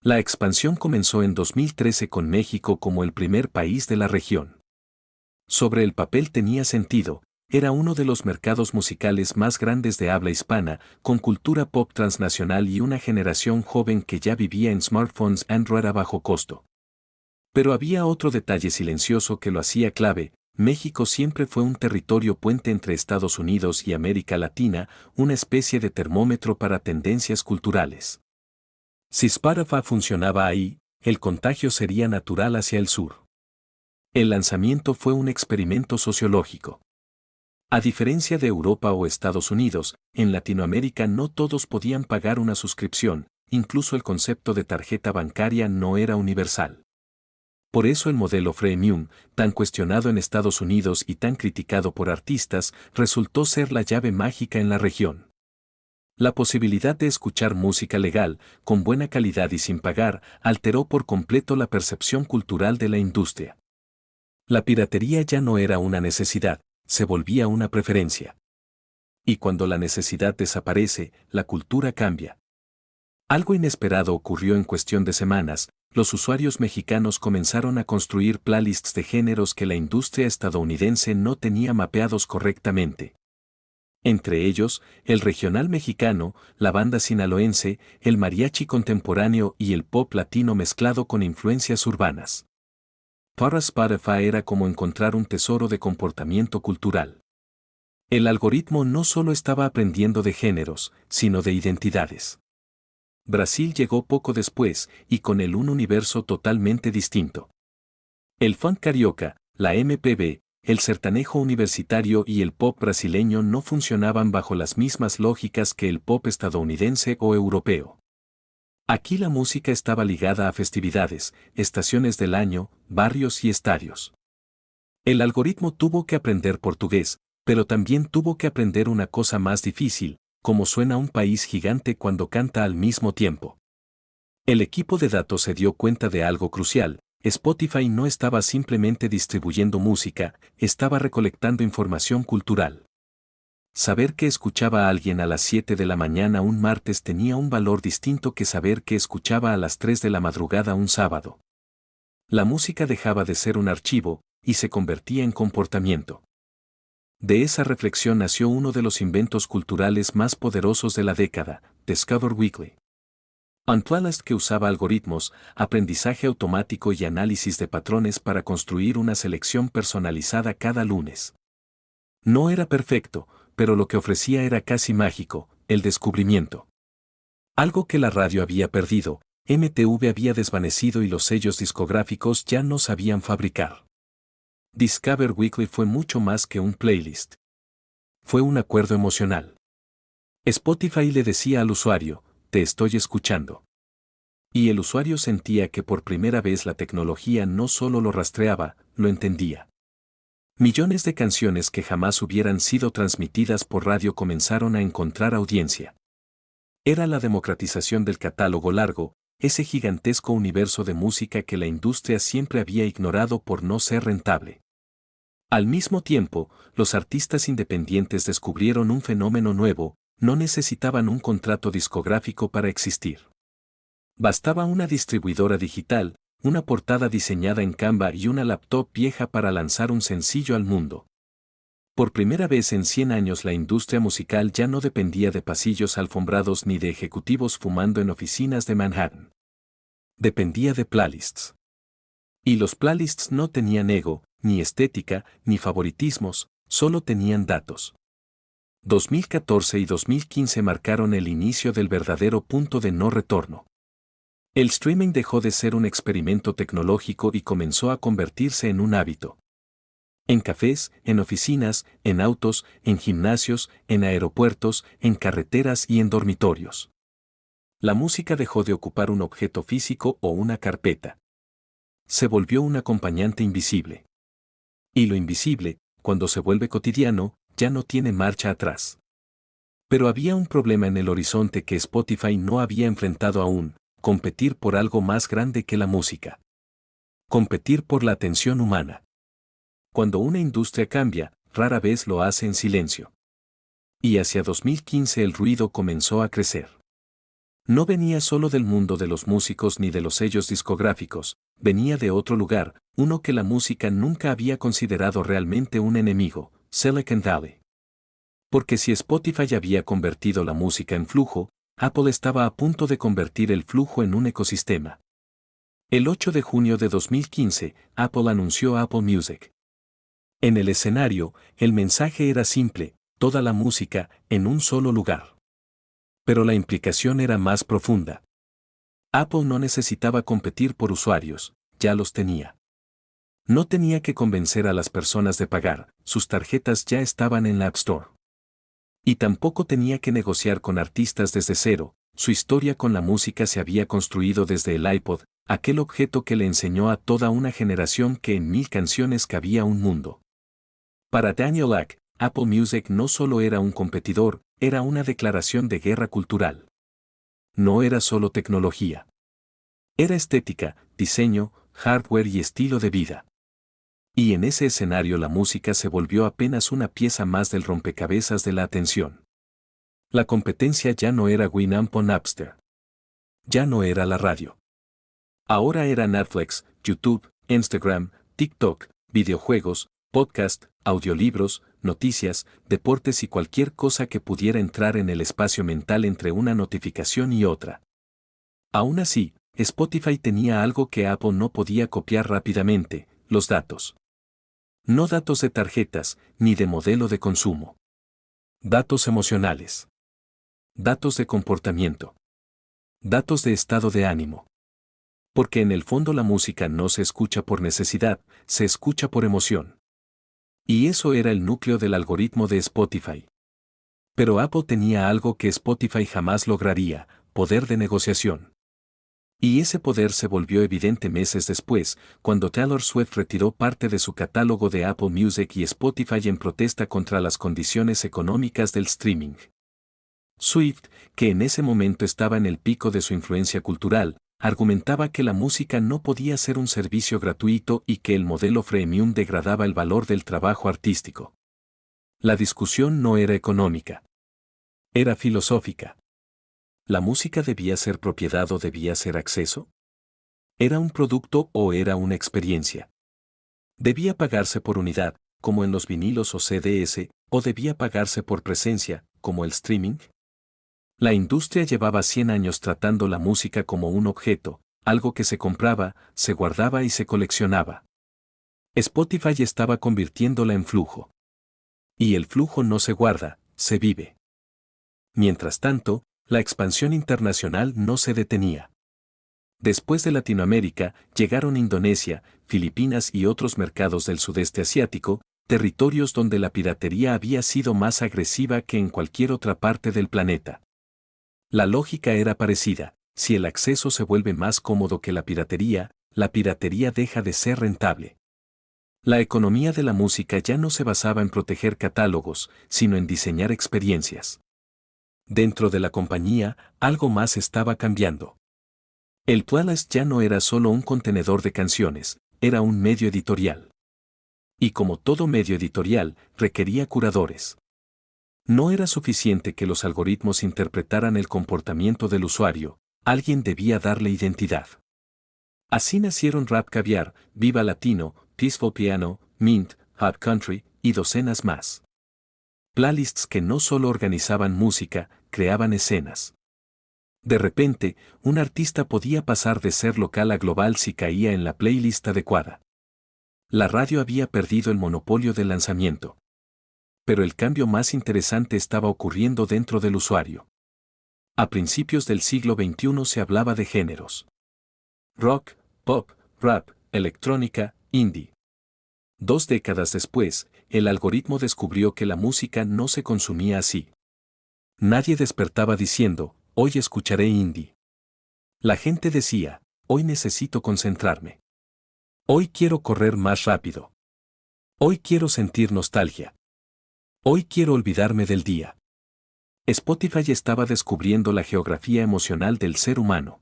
La expansión comenzó en 2013 con México como el primer país de la región. Sobre el papel tenía sentido. Era uno de los mercados musicales más grandes de habla hispana, con cultura pop transnacional y una generación joven que ya vivía en smartphones Android a bajo costo. Pero había otro detalle silencioso que lo hacía clave: México siempre fue un territorio puente entre Estados Unidos y América Latina, una especie de termómetro para tendencias culturales. Si Spotify funcionaba ahí, el contagio sería natural hacia el sur. El lanzamiento fue un experimento sociológico. A diferencia de Europa o Estados Unidos, en Latinoamérica no todos podían pagar una suscripción, incluso el concepto de tarjeta bancaria no era universal. Por eso el modelo freemium, tan cuestionado en Estados Unidos y tan criticado por artistas, resultó ser la llave mágica en la región. La posibilidad de escuchar música legal, con buena calidad y sin pagar, alteró por completo la percepción cultural de la industria. La piratería ya no era una necesidad, se volvía una preferencia. Y cuando la necesidad desaparece, la cultura cambia. Algo inesperado ocurrió en cuestión de semanas: los usuarios mexicanos comenzaron a construir playlists de géneros que la industria estadounidense no tenía mapeados correctamente. Entre ellos, el regional mexicano, la banda sinaloense, el mariachi contemporáneo y el pop latino mezclado con influencias urbanas. Para Spotify era como encontrar un tesoro de comportamiento cultural. El algoritmo no solo estaba aprendiendo de géneros, sino de identidades. Brasil llegó poco después, y con él un universo totalmente distinto. El funk carioca, la MPB, el sertanejo universitario y el pop brasileño no funcionaban bajo las mismas lógicas que el pop estadounidense o europeo. Aquí la música estaba ligada a festividades, estaciones del año, barrios y estadios. El algoritmo tuvo que aprender portugués, pero también tuvo que aprender una cosa más difícil: cómo suena un país gigante cuando canta al mismo tiempo. El equipo de datos se dio cuenta de algo crucial: Spotify no estaba simplemente distribuyendo música, estaba recolectando información cultural. Saber que escuchaba a alguien a las 7 de la mañana un martes tenía un valor distinto que saber que escuchaba a las 3 de la madrugada un sábado. La música dejaba de ser un archivo, y se convertía en comportamiento. De esa reflexión nació uno de los inventos culturales más poderosos de la década: Discover Weekly. Un playlist que usaba algoritmos, aprendizaje automático y análisis de patrones para construir una selección personalizada cada lunes. No era perfecto, pero lo que ofrecía era casi mágico: el descubrimiento. Algo que la radio había perdido, MTV había desvanecido y los sellos discográficos ya no sabían fabricar. Discover Weekly fue mucho más que un playlist. Fue un acuerdo emocional. Spotify le decía al usuario: te estoy escuchando. Y el usuario sentía que por primera vez la tecnología no solo lo rastreaba, lo entendía. Millones de canciones que jamás hubieran sido transmitidas por radio comenzaron a encontrar audiencia. Era la democratización del catálogo largo, ese gigantesco universo de música que la industria siempre había ignorado por no ser rentable. Al mismo tiempo, los artistas independientes descubrieron un fenómeno nuevo: no necesitaban un contrato discográfico para existir. Bastaba una distribuidora digital, una portada diseñada en Canva y una laptop vieja para lanzar un sencillo al mundo. Por primera vez en 100 años la industria musical ya no dependía de pasillos alfombrados ni de ejecutivos fumando en oficinas de Manhattan. Dependía de playlists. Y los playlists no tenían ego, ni estética, ni favoritismos, solo tenían datos. 2014 y 2015 marcaron el inicio del verdadero punto de no retorno. El streaming dejó de ser un experimento tecnológico y comenzó a convertirse en un hábito. En cafés, en oficinas, en autos, en gimnasios, en aeropuertos, en carreteras y en dormitorios. La música dejó de ocupar un objeto físico o una carpeta. Se volvió un acompañante invisible. Y lo invisible, cuando se vuelve cotidiano, ya no tiene marcha atrás. Pero había un problema en el horizonte que Spotify no había enfrentado aún: competir por algo más grande que la música. Competir por la atención humana. Cuando una industria cambia, rara vez lo hace en silencio. Y hacia 2015 el ruido comenzó a crecer. No venía solo del mundo de los músicos ni de los sellos discográficos, venía de otro lugar, uno que la música nunca había considerado realmente un enemigo: Silicon Valley. Porque si Spotify había convertido la música en flujo, Apple estaba a punto de convertir el flujo en un ecosistema. El 8 de junio de 2015, Apple anunció Apple Music. En el escenario, el mensaje era simple: toda la música, en un solo lugar. Pero la implicación era más profunda. Apple no necesitaba competir por usuarios, ya los tenía. No tenía que convencer a las personas de pagar, sus tarjetas ya estaban en la App Store. Y tampoco tenía que negociar con artistas desde cero, su historia con la música se había construido desde el iPod, aquel objeto que le enseñó a toda una generación que en 1000 canciones cabía un mundo. Para Daniel Ek, Apple Music no solo era un competidor, era una declaración de guerra cultural. No era solo tecnología. Era estética, diseño, hardware y estilo de vida. Y en ese escenario la música se volvió apenas una pieza más del rompecabezas de la atención. La competencia ya no era Winamp o Napster. Ya no era la radio. Ahora era Netflix, YouTube, Instagram, TikTok, videojuegos, podcast, audiolibros, noticias, deportes y cualquier cosa que pudiera entrar en el espacio mental entre una notificación y otra. Aún así, Spotify tenía algo que Apple no podía copiar rápidamente: los datos. No datos de tarjetas, ni de modelo de consumo. Datos emocionales. Datos de comportamiento. Datos de estado de ánimo. Porque en el fondo la música no se escucha por necesidad, se escucha por emoción. Y eso era el núcleo del algoritmo de Spotify. Pero Apple tenía algo que Spotify jamás lograría: poder de negociación. Y ese poder se volvió evidente meses después, cuando Taylor Swift retiró parte de su catálogo de Apple Music y Spotify en protesta contra las condiciones económicas del streaming. Swift, que en ese momento estaba en el pico de su influencia cultural, argumentaba que la música no podía ser un servicio gratuito y que el modelo freemium degradaba el valor del trabajo artístico. La discusión no era económica. Era filosófica. ¿La música debía ser propiedad o debía ser acceso? ¿Era un producto o era una experiencia? ¿Debía pagarse por unidad, como en los vinilos o CDs, o debía pagarse por presencia, como el streaming? La industria llevaba 100 años tratando la música como un objeto, algo que se compraba, se guardaba y se coleccionaba. Spotify estaba convirtiéndola en flujo. Y el flujo no se guarda, se vive. Mientras tanto, la expansión internacional no se detenía. Después de Latinoamérica, llegaron Indonesia, Filipinas y otros mercados del sudeste asiático, territorios donde la piratería había sido más agresiva que en cualquier otra parte del planeta. La lógica era parecida: si el acceso se vuelve más cómodo que la piratería deja de ser rentable. La economía de la música ya no se basaba en proteger catálogos, sino en diseñar experiencias. Dentro de la compañía, algo más estaba cambiando. El playlist ya no era solo un contenedor de canciones, era un medio editorial. Y como todo medio editorial, requería curadores. No era suficiente que los algoritmos interpretaran el comportamiento del usuario, alguien debía darle identidad. Así nacieron Rap Caviar, Viva Latino, Peaceful Piano, Mint, Hot Country y docenas más. Playlists que no solo organizaban música, creaban escenas. De repente, un artista podía pasar de ser local a global si caía en la playlist adecuada. La radio había perdido el monopolio del lanzamiento. Pero el cambio más interesante estaba ocurriendo dentro del usuario. A principios del siglo XXI se hablaba de géneros. Rock, pop, rap, electrónica, indie. 2 décadas después, el algoritmo descubrió que la música no se consumía así. Nadie despertaba diciendo, hoy escucharé indie. La gente decía, hoy necesito concentrarme. Hoy quiero correr más rápido. Hoy quiero sentir nostalgia. Hoy quiero olvidarme del día. Spotify estaba descubriendo la geografía emocional del ser humano.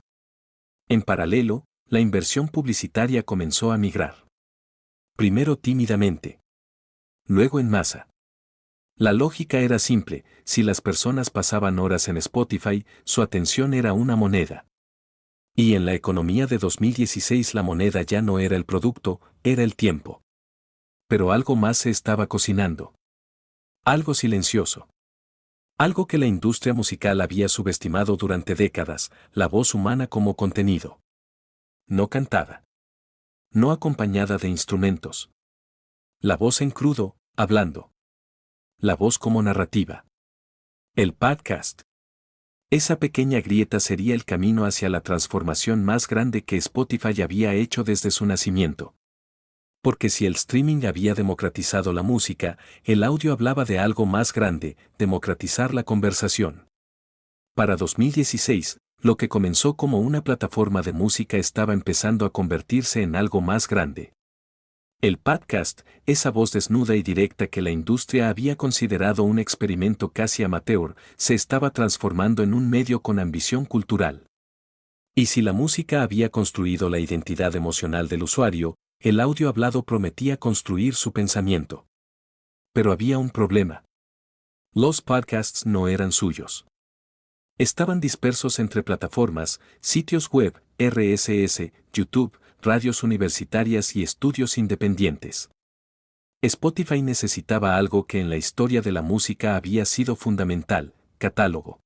En paralelo, la inversión publicitaria comenzó a migrar. Primero tímidamente. Luego en masa. La lógica era simple, si las personas pasaban horas en Spotify, su atención era una moneda. Y en la economía de 2016 la moneda ya no era el producto, era el tiempo. Pero algo más se estaba cocinando. Algo silencioso. Algo que la industria musical había subestimado durante décadas, la voz humana como contenido. No cantada. No acompañada de instrumentos. La voz en crudo, hablando. La voz como narrativa. El podcast. Esa pequeña grieta sería el camino hacia la transformación más grande que Spotify había hecho desde su nacimiento. Porque si el streaming había democratizado la música, el audio hablaba de algo más grande, democratizar la conversación. Para 2016, lo que comenzó como una plataforma de música estaba empezando a convertirse en algo más grande. El podcast, esa voz desnuda y directa que la industria había considerado un experimento casi amateur, se estaba transformando en un medio con ambición cultural. Y si la música había construido la identidad emocional del usuario, el audio hablado prometía construir su pensamiento. Pero había un problema. Los podcasts no eran suyos. Estaban dispersos entre plataformas, sitios web, RSS, YouTube, radios universitarias y estudios independientes. Spotify necesitaba algo que en la historia de la música había sido fundamental, catálogo.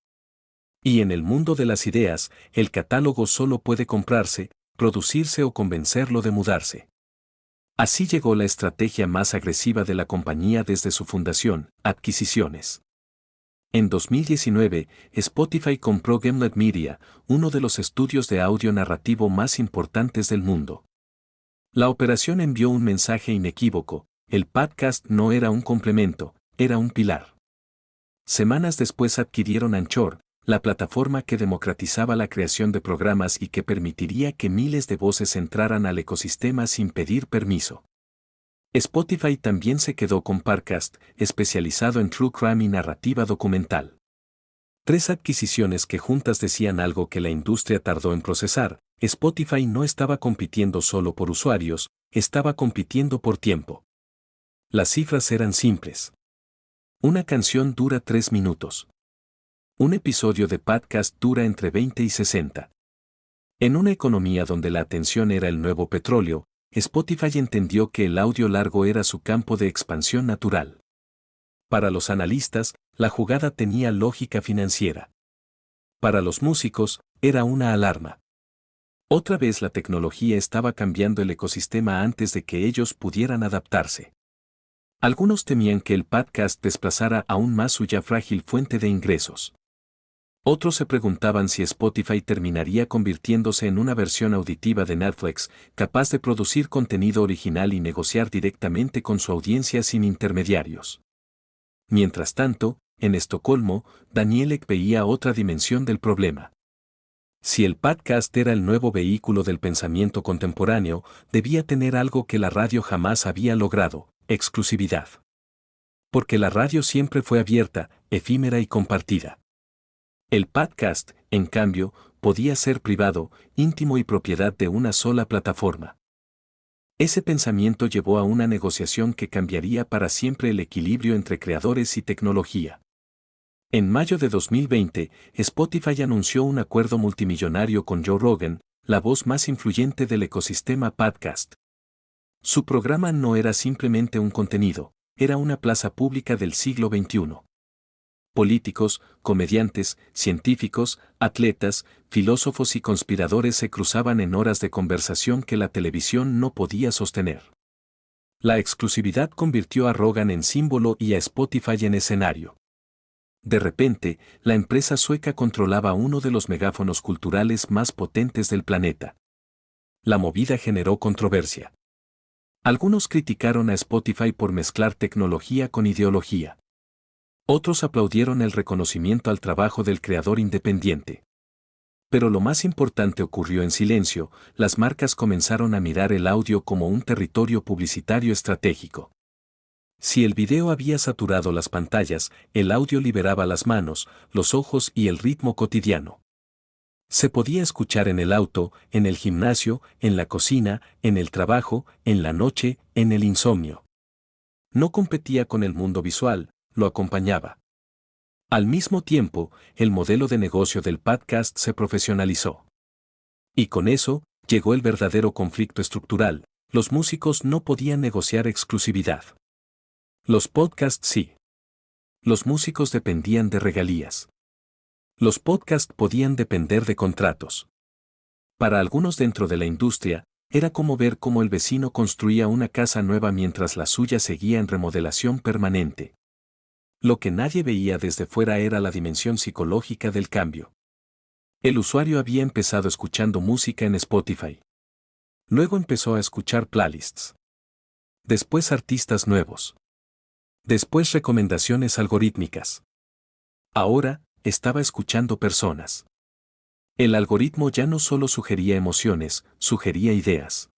Y en el mundo de las ideas, el catálogo solo puede comprarse, producirse o convencerlo de mudarse. Así llegó la estrategia más agresiva de la compañía desde su fundación, adquisiciones. En 2019, Spotify compró Gimlet Media, uno de los estudios de audio narrativo más importantes del mundo. La operación envió un mensaje inequívoco, el podcast no era un complemento, era un pilar. Semanas después adquirieron Anchor, la plataforma que democratizaba la creación de programas y que permitiría que miles de voces entraran al ecosistema sin pedir permiso. Spotify también se quedó con Parcast, especializado en true crime y narrativa documental. 3 adquisiciones que juntas decían algo que la industria tardó en procesar. Spotify no estaba compitiendo solo por usuarios, estaba compitiendo por tiempo. Las cifras eran simples. Una canción dura 3 minutos. Un episodio de podcast dura entre 20 y 60. En una economía donde la atención era el nuevo petróleo, Spotify entendió que el audio largo era su campo de expansión natural. Para los analistas, la jugada tenía lógica financiera. Para los músicos, era una alarma. Otra vez la tecnología estaba cambiando el ecosistema antes de que ellos pudieran adaptarse. Algunos temían que el podcast desplazara aún más su ya frágil fuente de ingresos. Otros se preguntaban si Spotify terminaría convirtiéndose en una versión auditiva de Netflix, capaz de producir contenido original y negociar directamente con su audiencia sin intermediarios. Mientras tanto, en Estocolmo, Daniel Ek veía otra dimensión del problema. Si el podcast era el nuevo vehículo del pensamiento contemporáneo, debía tener algo que la radio jamás había logrado: exclusividad. Porque la radio siempre fue abierta, efímera y compartida. El podcast, en cambio, podía ser privado, íntimo y propiedad de una sola plataforma. Ese pensamiento llevó a una negociación que cambiaría para siempre el equilibrio entre creadores y tecnología. En mayo de 2020, Spotify anunció un acuerdo multimillonario con Joe Rogan, la voz más influyente del ecosistema podcast. Su programa no era simplemente un contenido, era una plaza pública del siglo XXI. Políticos, comediantes, científicos, atletas, filósofos y conspiradores se cruzaban en horas de conversación que la televisión no podía sostener. La exclusividad convirtió a Rogan en símbolo y a Spotify en escenario. De repente, la empresa sueca controlaba uno de los megáfonos culturales más potentes del planeta. La movida generó controversia. Algunos criticaron a Spotify por mezclar tecnología con ideología. Otros aplaudieron el reconocimiento al trabajo del creador independiente. Pero lo más importante ocurrió en silencio, las marcas comenzaron a mirar el audio como un territorio publicitario estratégico. Si el video había saturado las pantallas, el audio liberaba las manos, los ojos y el ritmo cotidiano. Se podía escuchar en el auto, en el gimnasio, en la cocina, en el trabajo, en la noche, en el insomnio. No competía con el mundo visual, lo acompañaba. Al mismo tiempo, el modelo de negocio del podcast se profesionalizó. Y con eso, llegó el verdadero conflicto estructural, los músicos no podían negociar exclusividad. Los podcasts sí. Los músicos dependían de regalías. Los podcasts podían depender de contratos. Para algunos dentro de la industria, era como ver cómo el vecino construía una casa nueva mientras la suya seguía en remodelación permanente. Lo que nadie veía desde fuera era la dimensión psicológica del cambio. El usuario había empezado escuchando música en Spotify. Luego empezó a escuchar playlists. Después artistas nuevos. Después recomendaciones algorítmicas. Ahora, estaba escuchando personas. El algoritmo ya no solo sugería emociones, sugería ideas.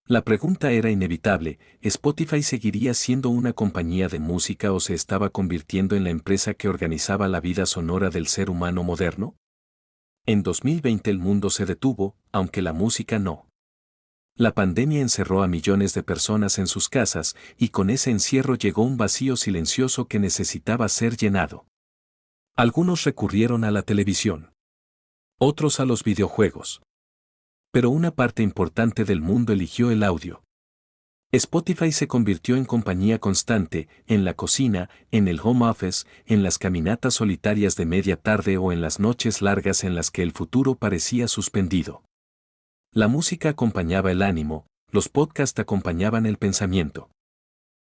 La pregunta era inevitable, ¿Spotify seguiría siendo una compañía de música o se estaba convirtiendo en la empresa que organizaba la vida sonora del ser humano moderno? En 2020 el mundo se detuvo, aunque la música no. La pandemia encerró a millones de personas en sus casas, y con ese encierro llegó un vacío silencioso que necesitaba ser llenado. Algunos recurrieron a la televisión. Otros a los videojuegos. Pero una parte importante del mundo eligió el audio. Spotify se convirtió en compañía constante, en la cocina, en el home office, en las caminatas solitarias de media tarde o en las noches largas en las que el futuro parecía suspendido. La música acompañaba el ánimo, los podcasts acompañaban el pensamiento.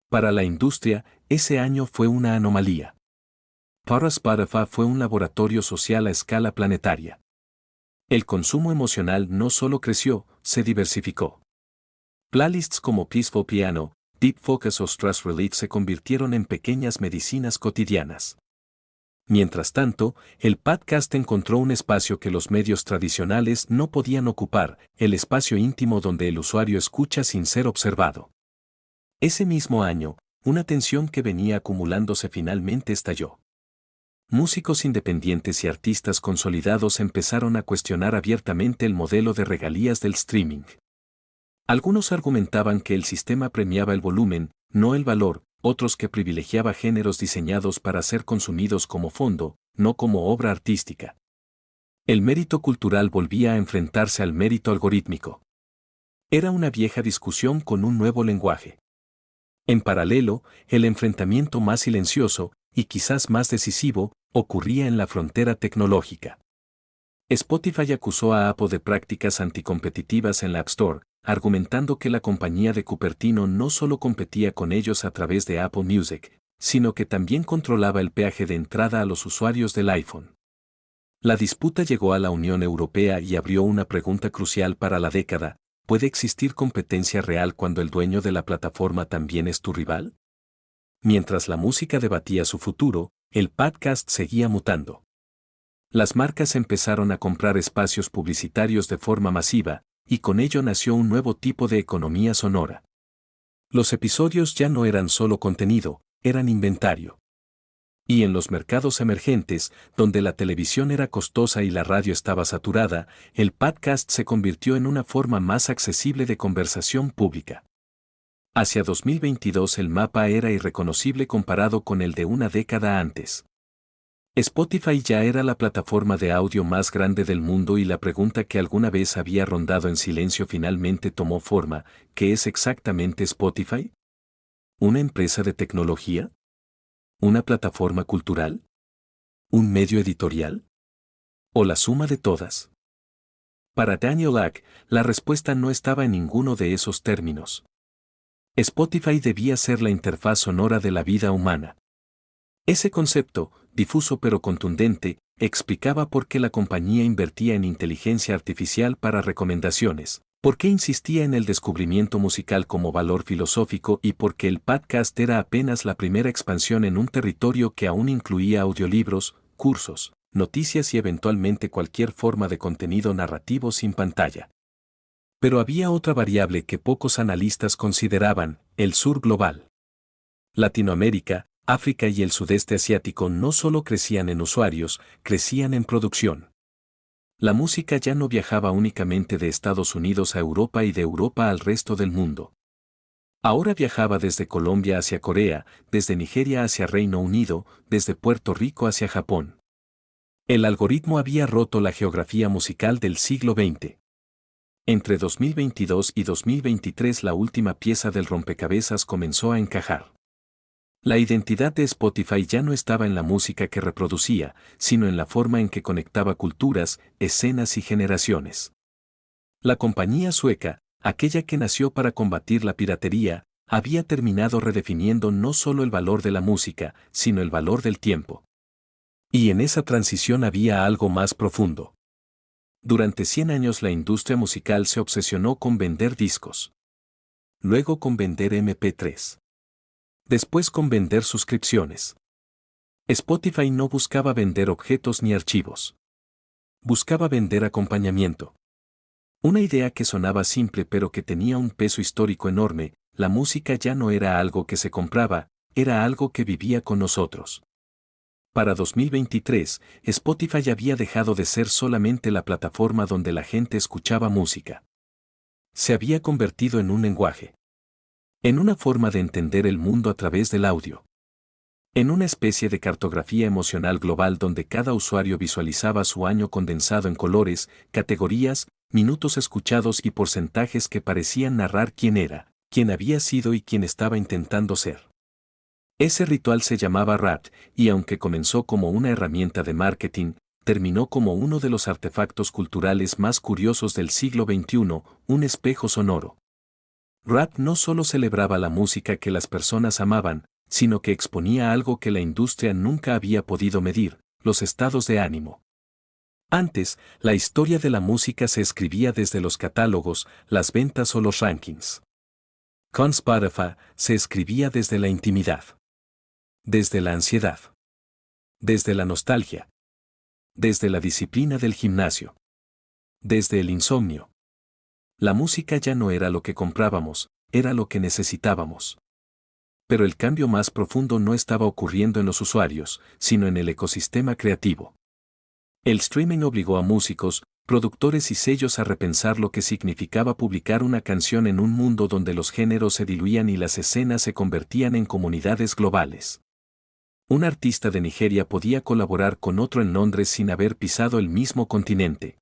Para la industria, ese año fue una anomalía. Para Spotify fue un laboratorio social a escala planetaria. El consumo emocional no solo creció, se diversificó. Playlists como Peaceful Piano, Deep Focus o Stress Relief se convirtieron en pequeñas medicinas cotidianas. Mientras tanto, el podcast encontró un espacio que los medios tradicionales no podían ocupar, el espacio íntimo donde el usuario escucha sin ser observado. Ese mismo año, una tensión que venía acumulándose finalmente estalló. Músicos independientes y artistas consolidados empezaron a cuestionar abiertamente el modelo de regalías del streaming. Algunos argumentaban que el sistema premiaba el volumen, no el valor, otros que privilegiaba géneros diseñados para ser consumidos como fondo, no como obra artística. El mérito cultural volvía a enfrentarse al mérito algorítmico. Era una vieja discusión con un nuevo lenguaje. En paralelo, el enfrentamiento más silencioso, y quizás más decisivo, ocurría en la frontera tecnológica. Spotify acusó a Apple de prácticas anticompetitivas en la App Store, argumentando que la compañía de Cupertino no solo competía con ellos a través de Apple Music, sino que también controlaba el peaje de entrada a los usuarios del iPhone. La disputa llegó a la Unión Europea y abrió una pregunta crucial para la década: ¿puede existir competencia real cuando el dueño de la plataforma también es tu rival? Mientras la música debatía su futuro, el podcast seguía mutando. Las marcas empezaron a comprar espacios publicitarios de forma masiva, y con ello nació un nuevo tipo de economía sonora. Los episodios ya no eran solo contenido, eran inventario. Y en los mercados emergentes, donde la televisión era costosa y la radio estaba saturada, el podcast se convirtió en una forma más accesible de conversación pública. Hacia 2022 el mapa era irreconocible comparado con el de una década antes. Spotify ya era la plataforma de audio más grande del mundo y la pregunta que alguna vez había rondado en silencio finalmente tomó forma: ¿qué es exactamente Spotify? ¿Una empresa de tecnología? ¿Una plataforma cultural? ¿Un medio editorial? ¿O la suma de todas? Para Daniel Ek, la respuesta no estaba en ninguno de esos términos. Spotify debía ser la interfaz sonora de la vida humana. Ese concepto, difuso pero contundente, explicaba por qué la compañía invertía en inteligencia artificial para recomendaciones, por qué insistía en el descubrimiento musical como valor filosófico y por qué el podcast era apenas la primera expansión en un territorio que aún incluía audiolibros, cursos, noticias y eventualmente cualquier forma de contenido narrativo sin pantalla. Pero había otra variable que pocos analistas consideraban: el sur global. Latinoamérica, África y el sudeste asiático no solo crecían en usuarios, crecían en producción. La música ya no viajaba únicamente de Estados Unidos a Europa y de Europa al resto del mundo. Ahora viajaba desde Colombia hacia Corea, desde Nigeria hacia Reino Unido, desde Puerto Rico hacia Japón. El algoritmo había roto la geografía musical del siglo XX. Entre 2022 y 2023 la última pieza del rompecabezas comenzó a encajar. La identidad de Spotify ya no estaba en la música que reproducía, sino en la forma en que conectaba culturas, escenas y generaciones. La compañía sueca, aquella que nació para combatir la piratería, había terminado redefiniendo no solo el valor de la música, sino el valor del tiempo. Y en esa transición había algo más profundo. Durante 100 años la industria musical se obsesionó con vender discos. Luego con vender MP3. Después con vender suscripciones. Spotify no buscaba vender objetos ni archivos. Buscaba vender acompañamiento. Una idea que sonaba simple pero que tenía un peso histórico enorme: la música ya no era algo que se compraba, era algo que vivía con nosotros. Para 2023, Spotify había dejado de ser solamente la plataforma donde la gente escuchaba música. Se había convertido en un lenguaje. En una forma de entender el mundo a través del audio. En una especie de cartografía emocional global donde cada usuario visualizaba su año condensado en colores, categorías, minutos escuchados y porcentajes que parecían narrar quién era, quién había sido y quién estaba intentando ser. Ese ritual se llamaba RAT, y aunque comenzó como una herramienta de marketing, terminó como uno de los artefactos culturales más curiosos del siglo XXI, un espejo sonoro. RAT no solo celebraba la música que las personas amaban, sino que exponía algo que la industria nunca había podido medir: los estados de ánimo. Antes, la historia de la música se escribía desde los catálogos, las ventas o los rankings. Con Spotify, se escribía desde la intimidad. Desde la ansiedad. Desde la nostalgia. Desde la disciplina del gimnasio. Desde el insomnio. La música ya no era lo que comprábamos, era lo que necesitábamos. Pero el cambio más profundo no estaba ocurriendo en los usuarios, sino en el ecosistema creativo. El streaming obligó a músicos, productores y sellos a repensar lo que significaba publicar una canción en un mundo donde los géneros se diluían y las escenas se convertían en comunidades globales. Un artista de Nigeria podía colaborar con otro en Londres sin haber pisado el mismo continente.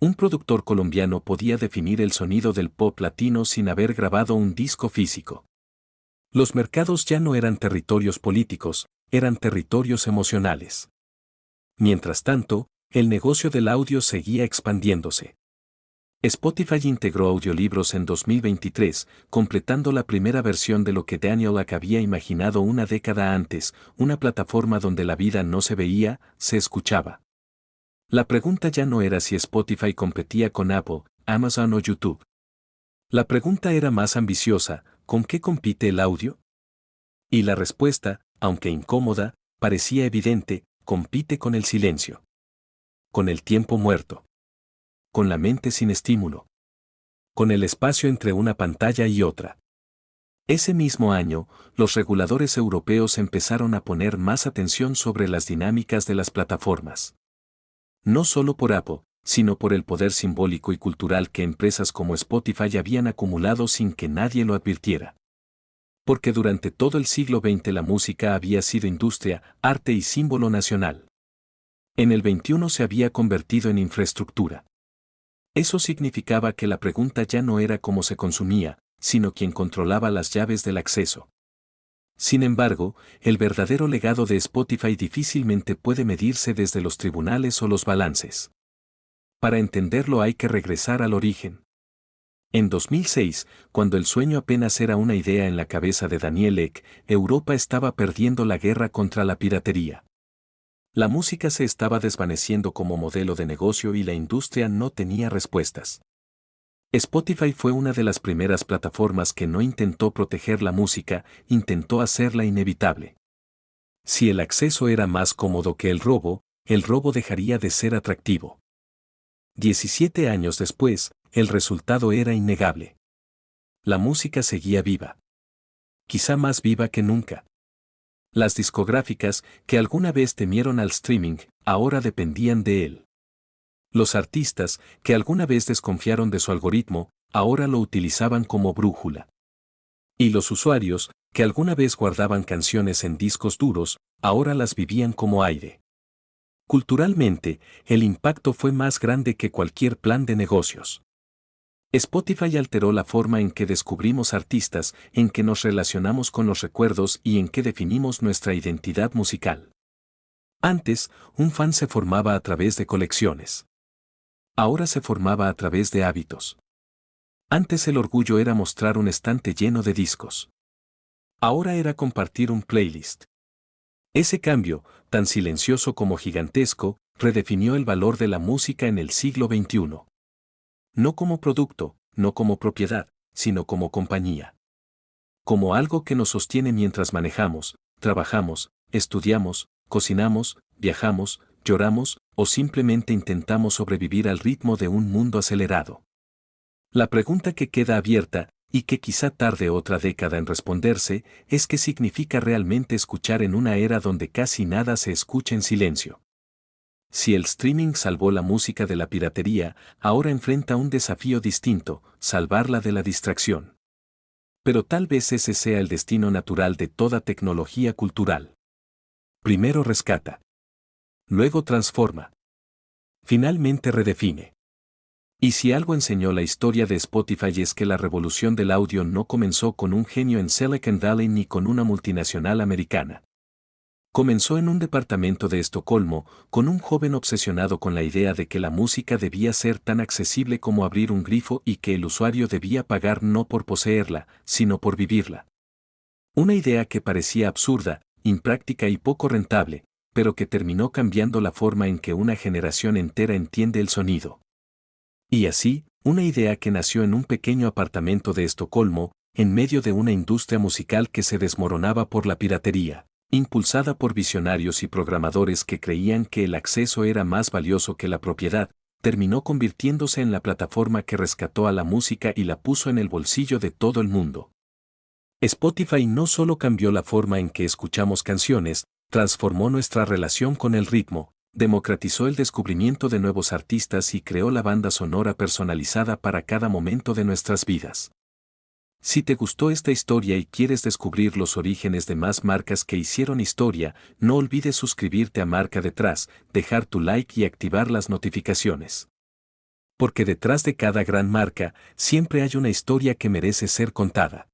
Un productor colombiano podía definir el sonido del pop latino sin haber grabado un disco físico. Los mercados ya no eran territorios políticos, eran territorios emocionales. Mientras tanto, el negocio del audio seguía expandiéndose. Spotify integró audiolibros en 2023, completando la primera versión de lo que Daniel Ek había imaginado una década antes: una plataforma donde la vida no se veía, se escuchaba. La pregunta ya no era si Spotify competía con Apple, Amazon o YouTube. La pregunta era más ambiciosa: ¿con qué compite el audio? Y la respuesta, aunque incómoda, parecía evidente: compite con el silencio. Con el tiempo muerto. Con la mente sin estímulo. Con el espacio entre una pantalla y otra. Ese mismo año, los reguladores europeos empezaron a poner más atención sobre las dinámicas de las plataformas. No solo por Apple, sino por el poder simbólico y cultural que empresas como Spotify habían acumulado sin que nadie lo advirtiera. Porque durante todo el siglo XX la música había sido industria, arte y símbolo nacional. En el XXI se había convertido en infraestructura. Eso significaba que la pregunta ya no era cómo se consumía, sino quién controlaba las llaves del acceso. Sin embargo, el verdadero legado de Spotify difícilmente puede medirse desde los tribunales o los balances. Para entenderlo hay que regresar al origen. En 2006, cuando el sueño apenas era una idea en la cabeza de Daniel Ek, Europa estaba perdiendo la guerra contra la piratería. La música se estaba desvaneciendo como modelo de negocio y la industria no tenía respuestas. Spotify fue una de las primeras plataformas que no intentó proteger la música, intentó hacerla inevitable. Si el acceso era más cómodo que el robo dejaría de ser atractivo. 17 años después, el resultado era innegable. La música seguía viva. Quizá más viva que nunca. Las discográficas, que alguna vez temieron al streaming, ahora dependían de él. Los artistas, que alguna vez desconfiaron de su algoritmo, ahora lo utilizaban como brújula. Y los usuarios, que alguna vez guardaban canciones en discos duros, ahora las vivían como aire. Culturalmente, el impacto fue más grande que cualquier plan de negocios. Spotify alteró la forma en que descubrimos artistas, en que nos relacionamos con los recuerdos y en que definimos nuestra identidad musical. Antes, un fan se formaba a través de colecciones. Ahora se formaba a través de hábitos. Antes el orgullo era mostrar un estante lleno de discos. Ahora era compartir un playlist. Ese cambio, tan silencioso como gigantesco, redefinió el valor de la música en el siglo XXI. No como producto, no como propiedad, sino como compañía. Como algo que nos sostiene mientras manejamos, trabajamos, estudiamos, cocinamos, viajamos, lloramos o simplemente intentamos sobrevivir al ritmo de un mundo acelerado. La pregunta que queda abierta, y que quizá tarde otra década en responderse, es qué significa realmente escuchar en una era donde casi nada se escucha en silencio. Si el streaming salvó la música de la piratería, ahora enfrenta un desafío distinto, salvarla de la distracción. Pero tal vez ese sea el destino natural de toda tecnología cultural. Primero rescata. Luego transforma. Finalmente redefine. Y si algo enseñó la historia de Spotify es que la revolución del audio no comenzó con un genio en Silicon Valley ni con una multinacional americana. Comenzó en un departamento de Estocolmo, con un joven obsesionado con la idea de que la música debía ser tan accesible como abrir un grifo y que el usuario debía pagar no por poseerla, sino por vivirla. Una idea que parecía absurda, impráctica y poco rentable, pero que terminó cambiando la forma en que una generación entera entiende el sonido. Y así, una idea que nació en un pequeño apartamento de Estocolmo, en medio de una industria musical que se desmoronaba por la piratería, impulsada por visionarios y programadores que creían que el acceso era más valioso que la propiedad, terminó convirtiéndose en la plataforma que rescató a la música y la puso en el bolsillo de todo el mundo. Spotify no solo cambió la forma en que escuchamos canciones, transformó nuestra relación con el ritmo, democratizó el descubrimiento de nuevos artistas y creó la banda sonora personalizada para cada momento de nuestras vidas. Si te gustó esta historia y quieres descubrir los orígenes de más marcas que hicieron historia, no olvides suscribirte a Marca Detrás, dejar tu like y activar las notificaciones. Porque detrás de cada gran marca, siempre hay una historia que merece ser contada.